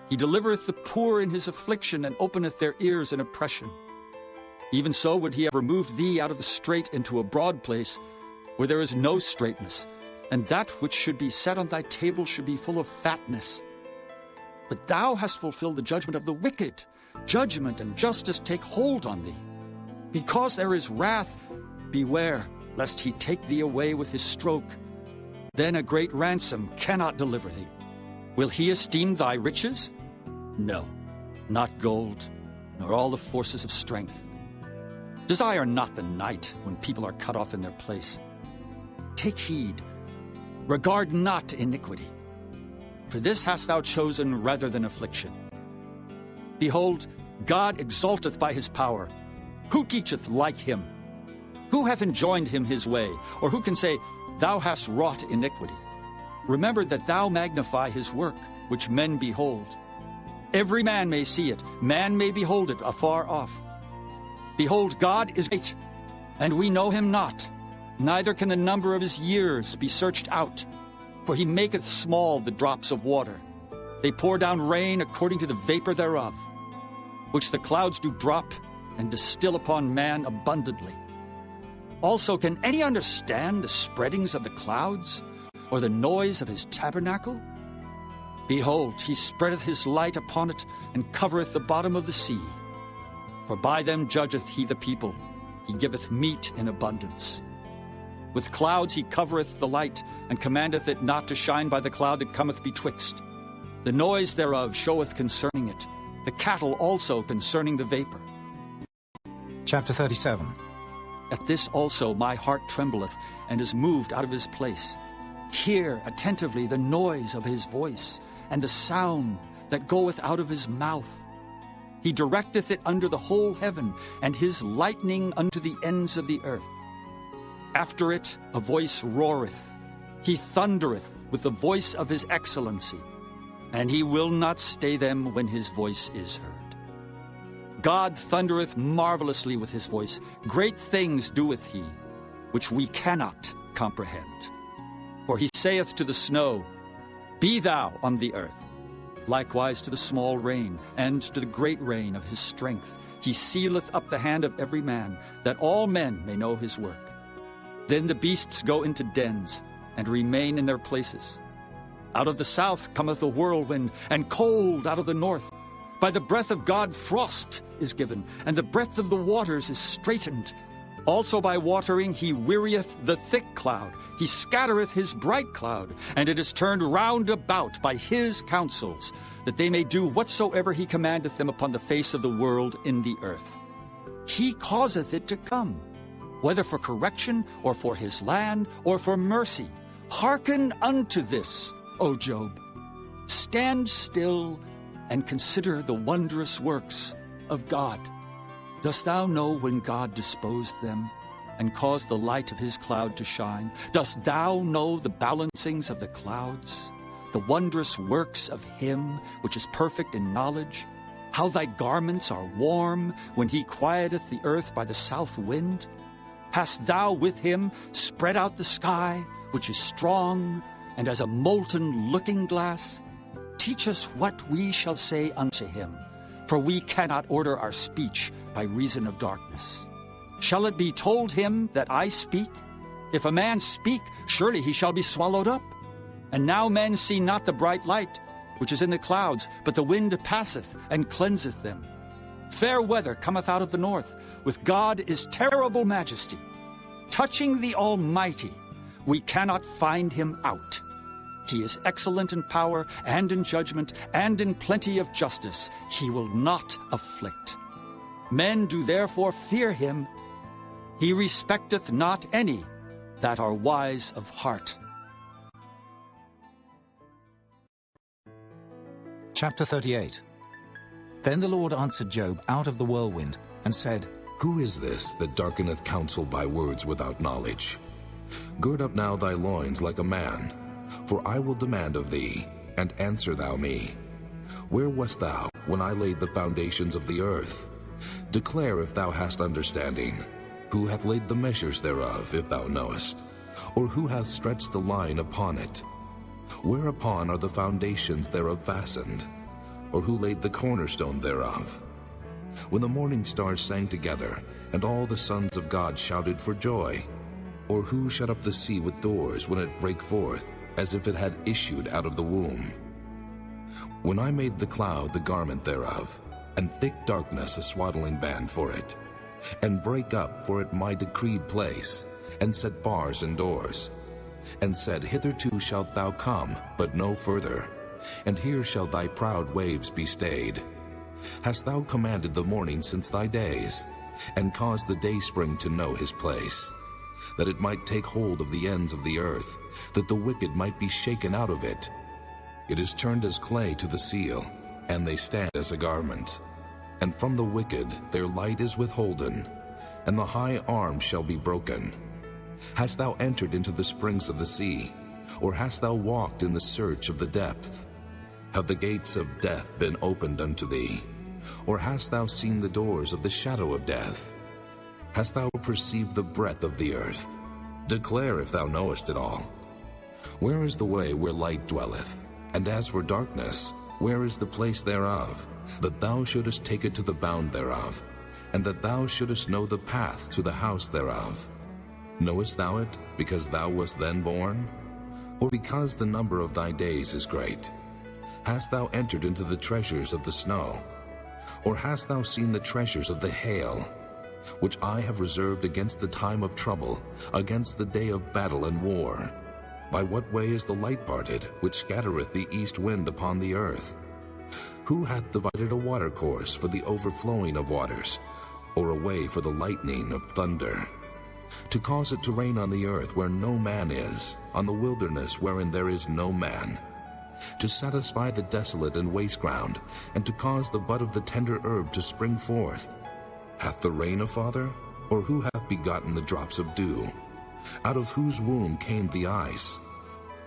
He delivereth the poor in his affliction, and openeth their ears in oppression. Even so would he have removed thee out of the strait into a broad place, where there is no straightness, and that which should be set on thy table should be full of fatness. But thou hast fulfilled the judgment of the wicked. Judgment and justice take hold on thee. Because there is wrath, beware, lest he take thee away with his stroke. Then a great ransom cannot deliver thee. Will he esteem thy riches? No, not gold, nor all the forces of strength. Desire not the night when people are cut off in their place. Take heed, regard not iniquity. For this hast thou chosen rather than affliction. Behold, God exalteth by his power. Who teacheth like him? Who hath enjoined him his way? Or who can say, Thou hast wrought iniquity? Remember that thou magnify his work, which men behold. Every man may see it, man may behold it afar off. Behold, God is great, and we know him not, neither can the number of his years be searched out. For he maketh small the drops of water. They pour down rain according to the vapor thereof, which the clouds do drop, and distill upon man abundantly. Also, can any understand the spreadings of the clouds, or the noise of his tabernacle? Behold, he spreadeth his light upon it, and covereth the bottom of the sea. For by them judgeth he the people, he giveth meat in abundance. With clouds he covereth the light, and commandeth it not to shine by the cloud that cometh betwixt. The noise thereof showeth concerning it, the cattle also concerning the vapor. Chapter 37. At this also my heart trembleth, and is moved out of his place. Hear attentively the noise of his voice, and the sound that goeth out of his mouth. He directeth it under the whole heaven, and his lightning unto the ends of the earth. After it a voice roareth. He thundereth with the voice of his excellency, and he will not stay them when his voice is heard. God thundereth marvelously with his voice. Great things doeth he, which we cannot comprehend. For he saith to the snow, Be thou on the earth. Likewise to the small rain, and to the great rain of his strength. He sealeth up the hand of every man, that all men may know his work. Then the beasts go into dens, and remain in their places. Out of the south cometh a whirlwind, and cold out of the north. By the breath of God frost is given, and the breadth of the waters is straitened. Also by watering he wearieth the thick cloud. He scattereth his bright cloud, and it is turned round about by his counsels, that they may do whatsoever he commandeth them upon the face of the world in the earth. He causeth it to come, whether for correction, or for his land, or for mercy. Hearken unto this, O Job. Stand still, and consider the wondrous works of God. Dost thou know when God disposed them, and caused the light of his cloud to shine? Dost thou know the balancings of the clouds, the wondrous works of him which is perfect in knowledge? How thy garments are warm when he quieteth the earth by the south wind? Hast thou with him spread out the sky, which is strong, and as a molten looking-glass? Teach us what we shall say unto him, for we cannot order our speech by reason of darkness. Shall it be told him that I speak? If a man speak, surely he shall be swallowed up. And now men see not the bright light, which is in the clouds, but the wind passeth and cleanseth them. Fair weather cometh out of the north. With God is terrible majesty. Touching the Almighty, we cannot find him out. He is excellent in power and in judgment and in plenty of justice. He will not afflict. Men do therefore fear him. He respecteth not any that are wise of heart. Chapter 38. Then the Lord answered Job out of the whirlwind, and said, Who is this that darkeneth counsel by words without knowledge? Gird up now thy loins like a man, for I will demand of thee, and answer thou me. Where wast thou when I laid the foundations of the earth? Declare if thou hast understanding. Who hath laid the measures thereof, if thou knowest? Or who hath stretched the line upon it? Whereupon are the foundations thereof fastened? Or who laid the cornerstone thereof? When the morning stars sang together, and all the sons of God shouted for joy? Or who shut up the sea with doors when it brake forth, as if it had issued out of the womb? When I made the cloud the garment thereof, and thick darkness a swaddling band for it, and brake up for it my decreed place, and set bars and doors, and said, Hitherto shalt thou come, but no further, and here shall thy proud waves be stayed. Hast thou commanded the morning since thy days, and caused the dayspring to know his place, that it might take hold of the ends of the earth, that the wicked might be shaken out of it? It is turned as clay to the seal, and they stand as a garment. And from the wicked their light is withholden, and the high arm shall be broken. Hast thou entered into the springs of the sea, or hast thou walked in the search of the depth? Have the gates of death been opened unto thee? Or hast thou seen the doors of the shadow of death? Hast thou perceived the breadth of the earth? Declare if thou knowest it all. Where is the way where light dwelleth? And as for darkness, where is the place thereof? That thou shouldest take it to the bound thereof, and that thou shouldest know the path to the house thereof. Knowest thou it, because thou wast then born? Or because the number of thy days is great? Hast thou entered into the treasures of the snow? Or hast thou seen the treasures of the hail, which I have reserved against the time of trouble, against the day of battle and war? By what way is the light parted, which scattereth the east wind upon the earth? Who hath divided a watercourse for the overflowing of waters, or a way for the lightning of thunder? To cause it to rain on the earth where no man is, on the wilderness wherein there is no man. To satisfy the desolate and waste ground, and to cause the bud of the tender herb to spring forth. Hath the rain a father? Or who hath begotten the drops of dew? Out of whose womb came the ice?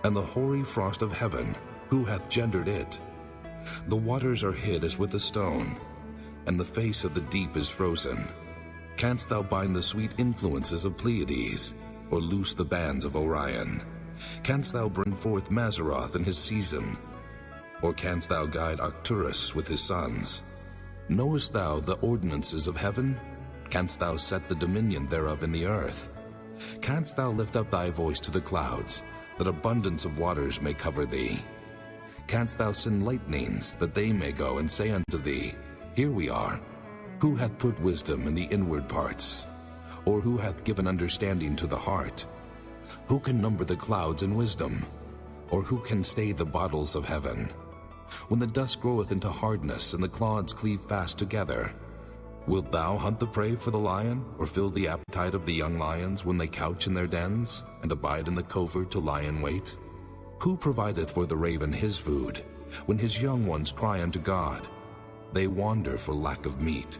And the hoary frost of heaven, who hath gendered it? The waters are hid as with a stone, and the face of the deep is frozen. Canst thou bind the sweet influences of Pleiades, or loose the bands of Orion? Canst thou bring forth Mazzaroth in his season? Or canst thou guide Arcturus with his sons? Knowest thou the ordinances of heaven? Canst thou set the dominion thereof in the earth? Canst thou lift up thy voice to the clouds, that abundance of waters may cover thee? Canst thou send lightnings, that they may go and say unto thee, Here we are? Who hath put wisdom in the inward parts? Or who hath given understanding to the heart? Who can number the clouds in wisdom? Or who can stay the bottles of heaven? When the dust groweth into hardness, and the clods cleave fast together, wilt thou hunt the prey for the lion, or fill the appetite of the young lions when they couch in their dens, and abide in the covert to lie in wait? Who provideth for the raven his food, when his young ones cry unto God? They wander for lack of meat.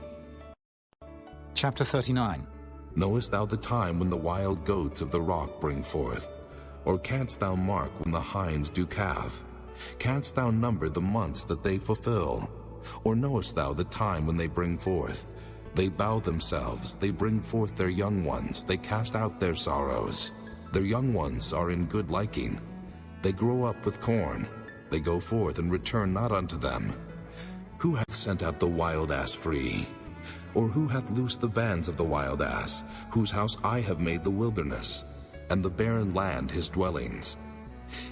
Chapter 39. Knowest thou the time when the wild goats of the rock bring forth? Or canst thou mark when the hinds do calve? Canst thou number the months that they fulfill? Or knowest thou the time when they bring forth? They bow themselves, they bring forth their young ones, they cast out their sorrows. Their young ones are in good liking. They grow up with corn. They go forth and return not unto them. Who hath sent out the wild ass free? Or who hath loosed the bands of the wild ass, whose house I have made the wilderness, and the barren land his dwellings?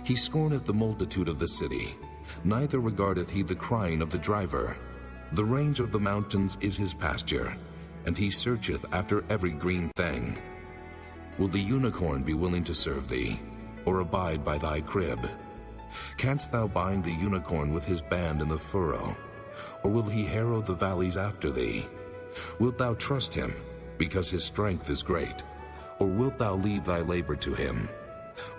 He scorneth the multitude of the city, neither regardeth he the crying of the driver. The range of the mountains is his pasture, and he searcheth after every green thing. Will the unicorn be willing to serve thee, or abide by thy crib? Canst thou bind the unicorn with his band in the furrow, or will he harrow the valleys after thee? Wilt thou trust him, because his strength is great, or wilt thou leave thy labor to him?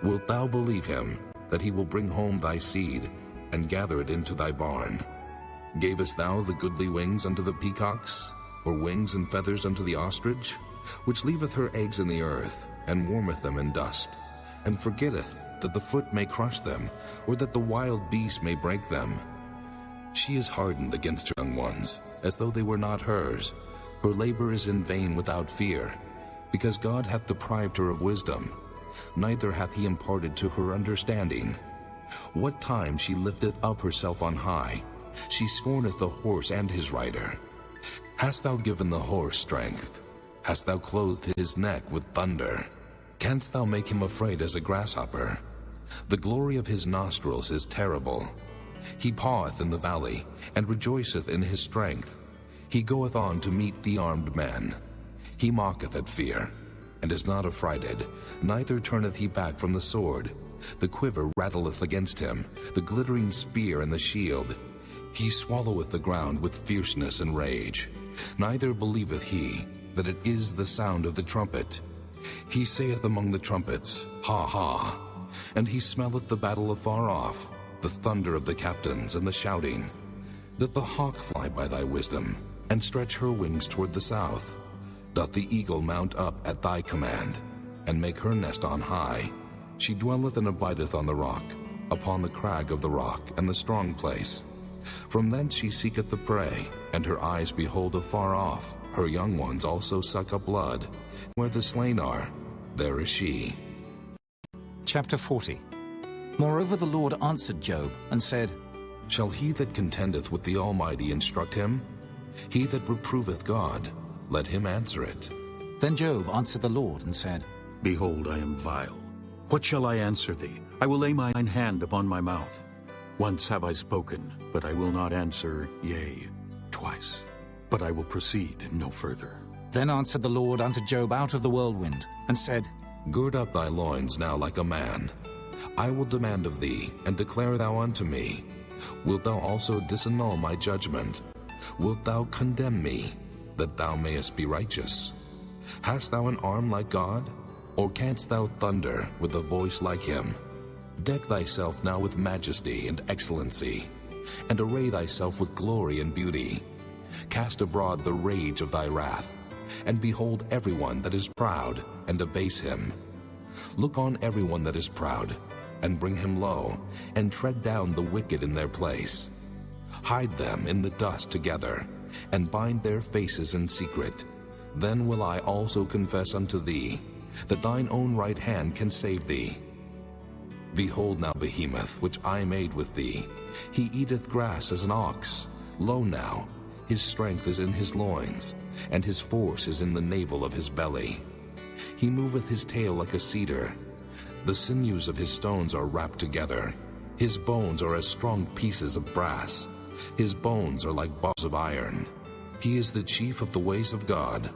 Wilt thou believe him, that he will bring home thy seed, and gather it into thy barn? Gavest thou the goodly wings unto the peacocks, or wings and feathers unto the ostrich, which leaveth her eggs in the earth, and warmeth them in dust, and forgetteth that the foot may crush them, or that the wild beast may break them? She is hardened against her young ones, as though they were not hers. Her labor is in vain without fear, because God hath deprived her of wisdom, neither hath he imparted to her understanding. What time she lifteth up herself on high, she scorneth the horse and his rider. Hast thou given the horse strength? Hast thou clothed his neck with thunder? Canst thou make him afraid as a grasshopper? The glory of his nostrils is terrible. He paweth in the valley, and rejoiceth in his strength. He goeth on to meet the armed men. He mocketh at fear, and is not affrighted, neither turneth he back from the sword. The quiver rattleth against him, the glittering spear and the shield. He swalloweth the ground with fierceness and rage. Neither believeth he that it is the sound of the trumpet. He saith among the trumpets, Ha, ha! And he smelleth the battle afar off, the thunder of the captains and the shouting. Doth the hawk fly by thy wisdom, and stretch her wings toward the south? Doth the eagle mount up at thy command, and make her nest on high? She dwelleth and abideth on the rock, upon the crag of the rock and the strong place. From thence she seeketh the prey, and her eyes behold afar off. Her young ones also suck up blood. Where the slain are, there is she. Chapter 40. Moreover the Lord answered Job, and said, Shall he that contendeth with the Almighty instruct him? He that reproveth God, let him answer it. Then Job answered the Lord, and said, Behold, I am vile. What shall I answer thee? I will lay mine hand upon my mouth. Once have I spoken, but I will not answer, yea, twice. But I will proceed no further. Then answered the Lord unto Job out of the whirlwind, and said, Gird up thy loins now like a man. I will demand of thee, and declare thou unto me. Wilt thou also disannul my judgment? Wilt thou condemn me, that thou mayest be righteous? Hast thou an arm like God? Or canst thou thunder with a voice like him? Deck thyself now with majesty and excellency, and array thyself with glory and beauty. Cast abroad the rage of thy wrath, and behold everyone that is proud, and abase him. Look on everyone that is proud, and bring him low, and tread down the wicked in their place. Hide them in the dust together, and bind their faces in secret. Then will I also confess unto thee, that thine own right hand can save thee. Behold now Behemoth, which I made with thee. He eateth grass as an ox. Lo now, his strength is in his loins, and his force is in the navel of his belly. He moveth his tail like a cedar. The sinews of his stones are wrapped together. His bones are as strong pieces of brass. His bones are like bars of iron. He is the chief of the ways of God.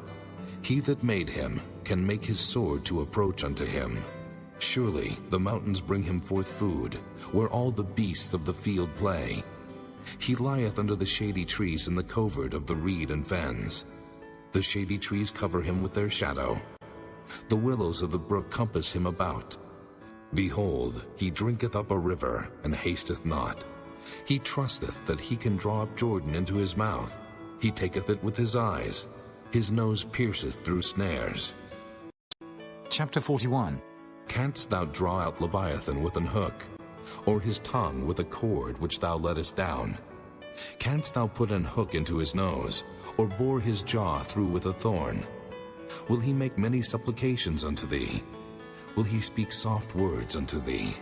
He that made him can make his sword to approach unto him. Surely the mountains bring him forth food, where all the beasts of the field play. He lieth under the shady trees in the covert of the reed and fens. The shady trees cover him with their shadow. The willows of the brook compass him about. Behold, he drinketh up a river, and hasteth not. He trusteth that he can draw up Jordan into his mouth. He taketh it with his eyes. His nose pierceth through snares. Chapter 41. Canst thou draw out Leviathan with an hook, or his tongue with a cord which thou lettest down? Canst thou put an hook into his nose, or bore his jaw through with a thorn? Will he make many supplications unto thee? Will he speak soft words unto thee?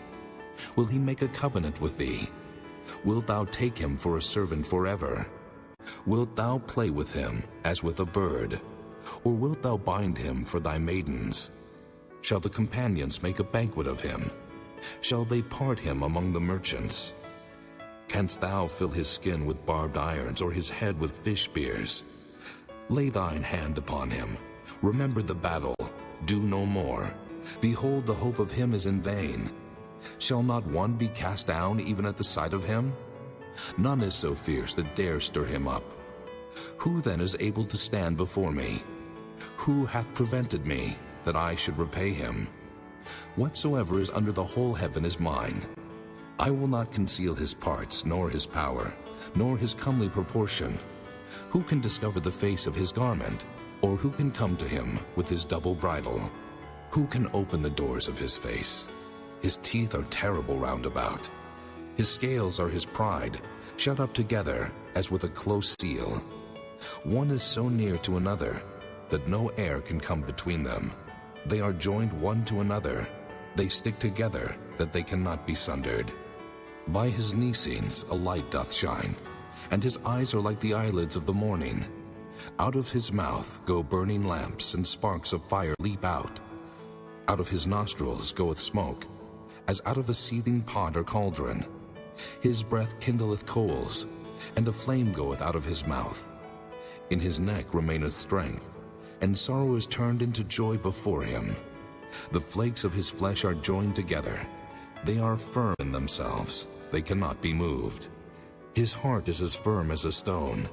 Will he make a covenant with thee? Wilt thou take him for a servant forever? Wilt thou play with him as with a bird? Or wilt thou bind him for thy maidens? Shall the companions make a banquet of him? Shall they part him among the merchants? Canst thou fill his skin with barbed irons, or his head with fish spears? Lay thine hand upon him. Remember the battle. Do no more. Behold, the hope of him is in vain. Shall not one be cast down even at the sight of him? None is so fierce that dare stir him up. Who then is able to stand before me? Who hath prevented me, that I should repay him? Whatsoever is under the whole heaven is mine. I will not conceal his parts, nor his power, nor his comely proportion. Who can discover the face of his garment? Or who can come to him with his double bridle? Who can open the doors of his face? His teeth are terrible round about. His scales are his pride, shut up together as with a close seal. One is so near to another that no air can come between them. They are joined one to another. They stick together that they cannot be sundered. By his Nicenes a light doth shine, and his eyes are like the eyelids of the morning. Out of his mouth go burning lamps, and sparks of fire leap out. Out of his nostrils goeth smoke, as out of a seething pot or cauldron. His breath kindleth coals, and a flame goeth out of his mouth. In his neck remaineth strength, and sorrow is turned into joy before him. The flakes of his flesh are joined together. They are firm in themselves, they cannot be moved. His heart is as firm as a stone,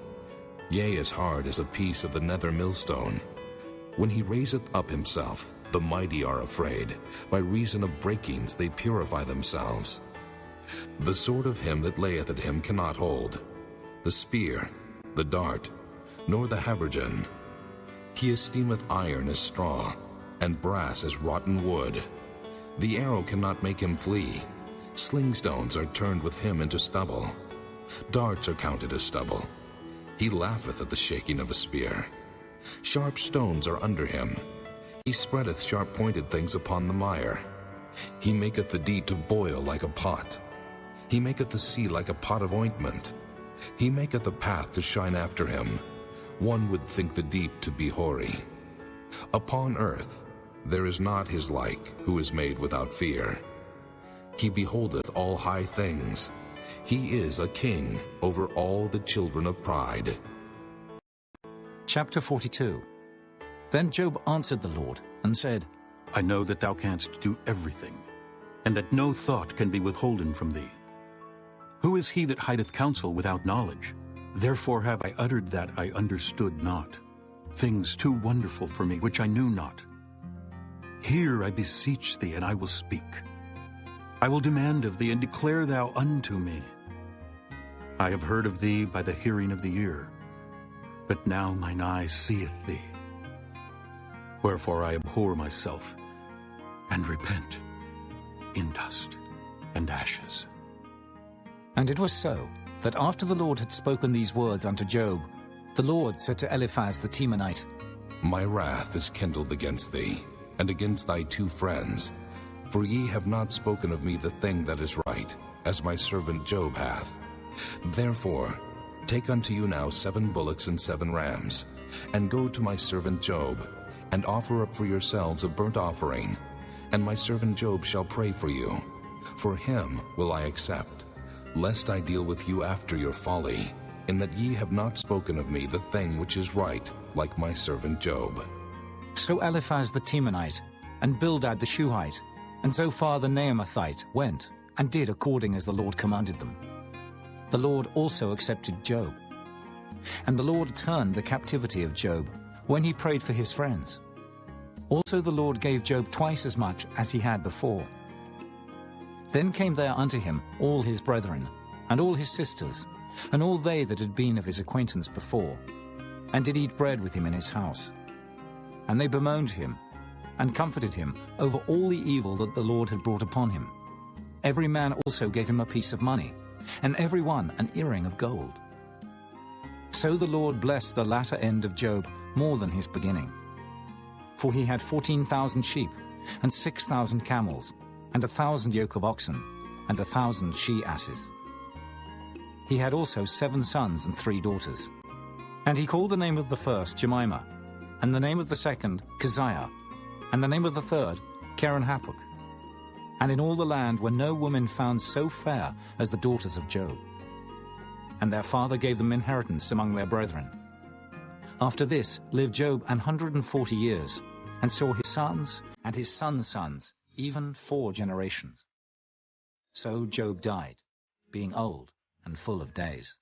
yea, as hard as a piece of the nether millstone. When he raiseth up himself, the mighty are afraid. By reason of breakings they purify themselves. The sword of him that layeth at him cannot hold, the spear, the dart, nor the habergeon. He esteemeth iron as straw, and brass as rotten wood. The arrow cannot make him flee. Slingstones are turned with him into stubble. Darts are counted as stubble. He laugheth at the shaking of a spear. Sharp stones are under him. He spreadeth sharp-pointed things upon the mire. He maketh the deep to boil like a pot. He maketh the sea like a pot of ointment. He maketh the path to shine after him. One would think the deep to be hoary. Upon earth there is not his like, who is made without fear. He beholdeth all high things. He is a king over all the children of pride. Chapter 42. Then Job answered the Lord and said, I know that thou canst do everything, and that no thought can be withholden from thee. Who is he that hideth counsel without knowledge? Therefore have I uttered that I understood not, things too wonderful for me which I knew not. Hear, I beseech thee, and I will speak. I will demand of thee, and declare thou unto me. I have heard of thee by the hearing of the ear, but now mine eye seeth thee. Wherefore I abhor myself, and repent in dust and ashes. And it was so, that after the Lord had spoken these words unto Job, the Lord said to Eliphaz the Temanite, My wrath is kindled against thee, and against thy two friends, for ye have not spoken of me the thing that is right, as my servant Job hath. Therefore take unto you now 7 bullocks and 7 rams, and go to my servant Job, and offer up for yourselves a burnt offering, and my servant Job shall pray for you. For him will I accept, lest I deal with you after your folly, in that ye have not spoken of me the thing which is right, like my servant Job. So Eliphaz the Temanite, and Bildad the Shuhite, and Zophar the Naamathite went, and did according as the Lord commanded them. The Lord also accepted Job. And the Lord turned the captivity of Job, when he prayed for his friends. Also the Lord gave Job twice as much as he had before. Then came there unto him all his brethren, and all his sisters, and all they that had been of his acquaintance before, and did eat bread with him in his house. And they bemoaned him, and comforted him over all the evil that the Lord had brought upon him. Every man also gave him a piece of money, and every one an earring of gold. So the Lord blessed the latter end of Job more than his beginning. For he had 14,000 sheep, and 6,000 camels, and 1,000 yoke of oxen, and 1,000 she-asses. He had also 7 sons and 3 daughters. And he called the name of the first Jemimah, and the name of the second Keziah, and the name of the third Keren-Happuch. And in all the land were no woman found so fair as the daughters of Job. And their father gave them inheritance among their brethren. After this lived Job 140 years, and saw his sons and his sons' sons, even 4 generations. So Job died, being old and full of days.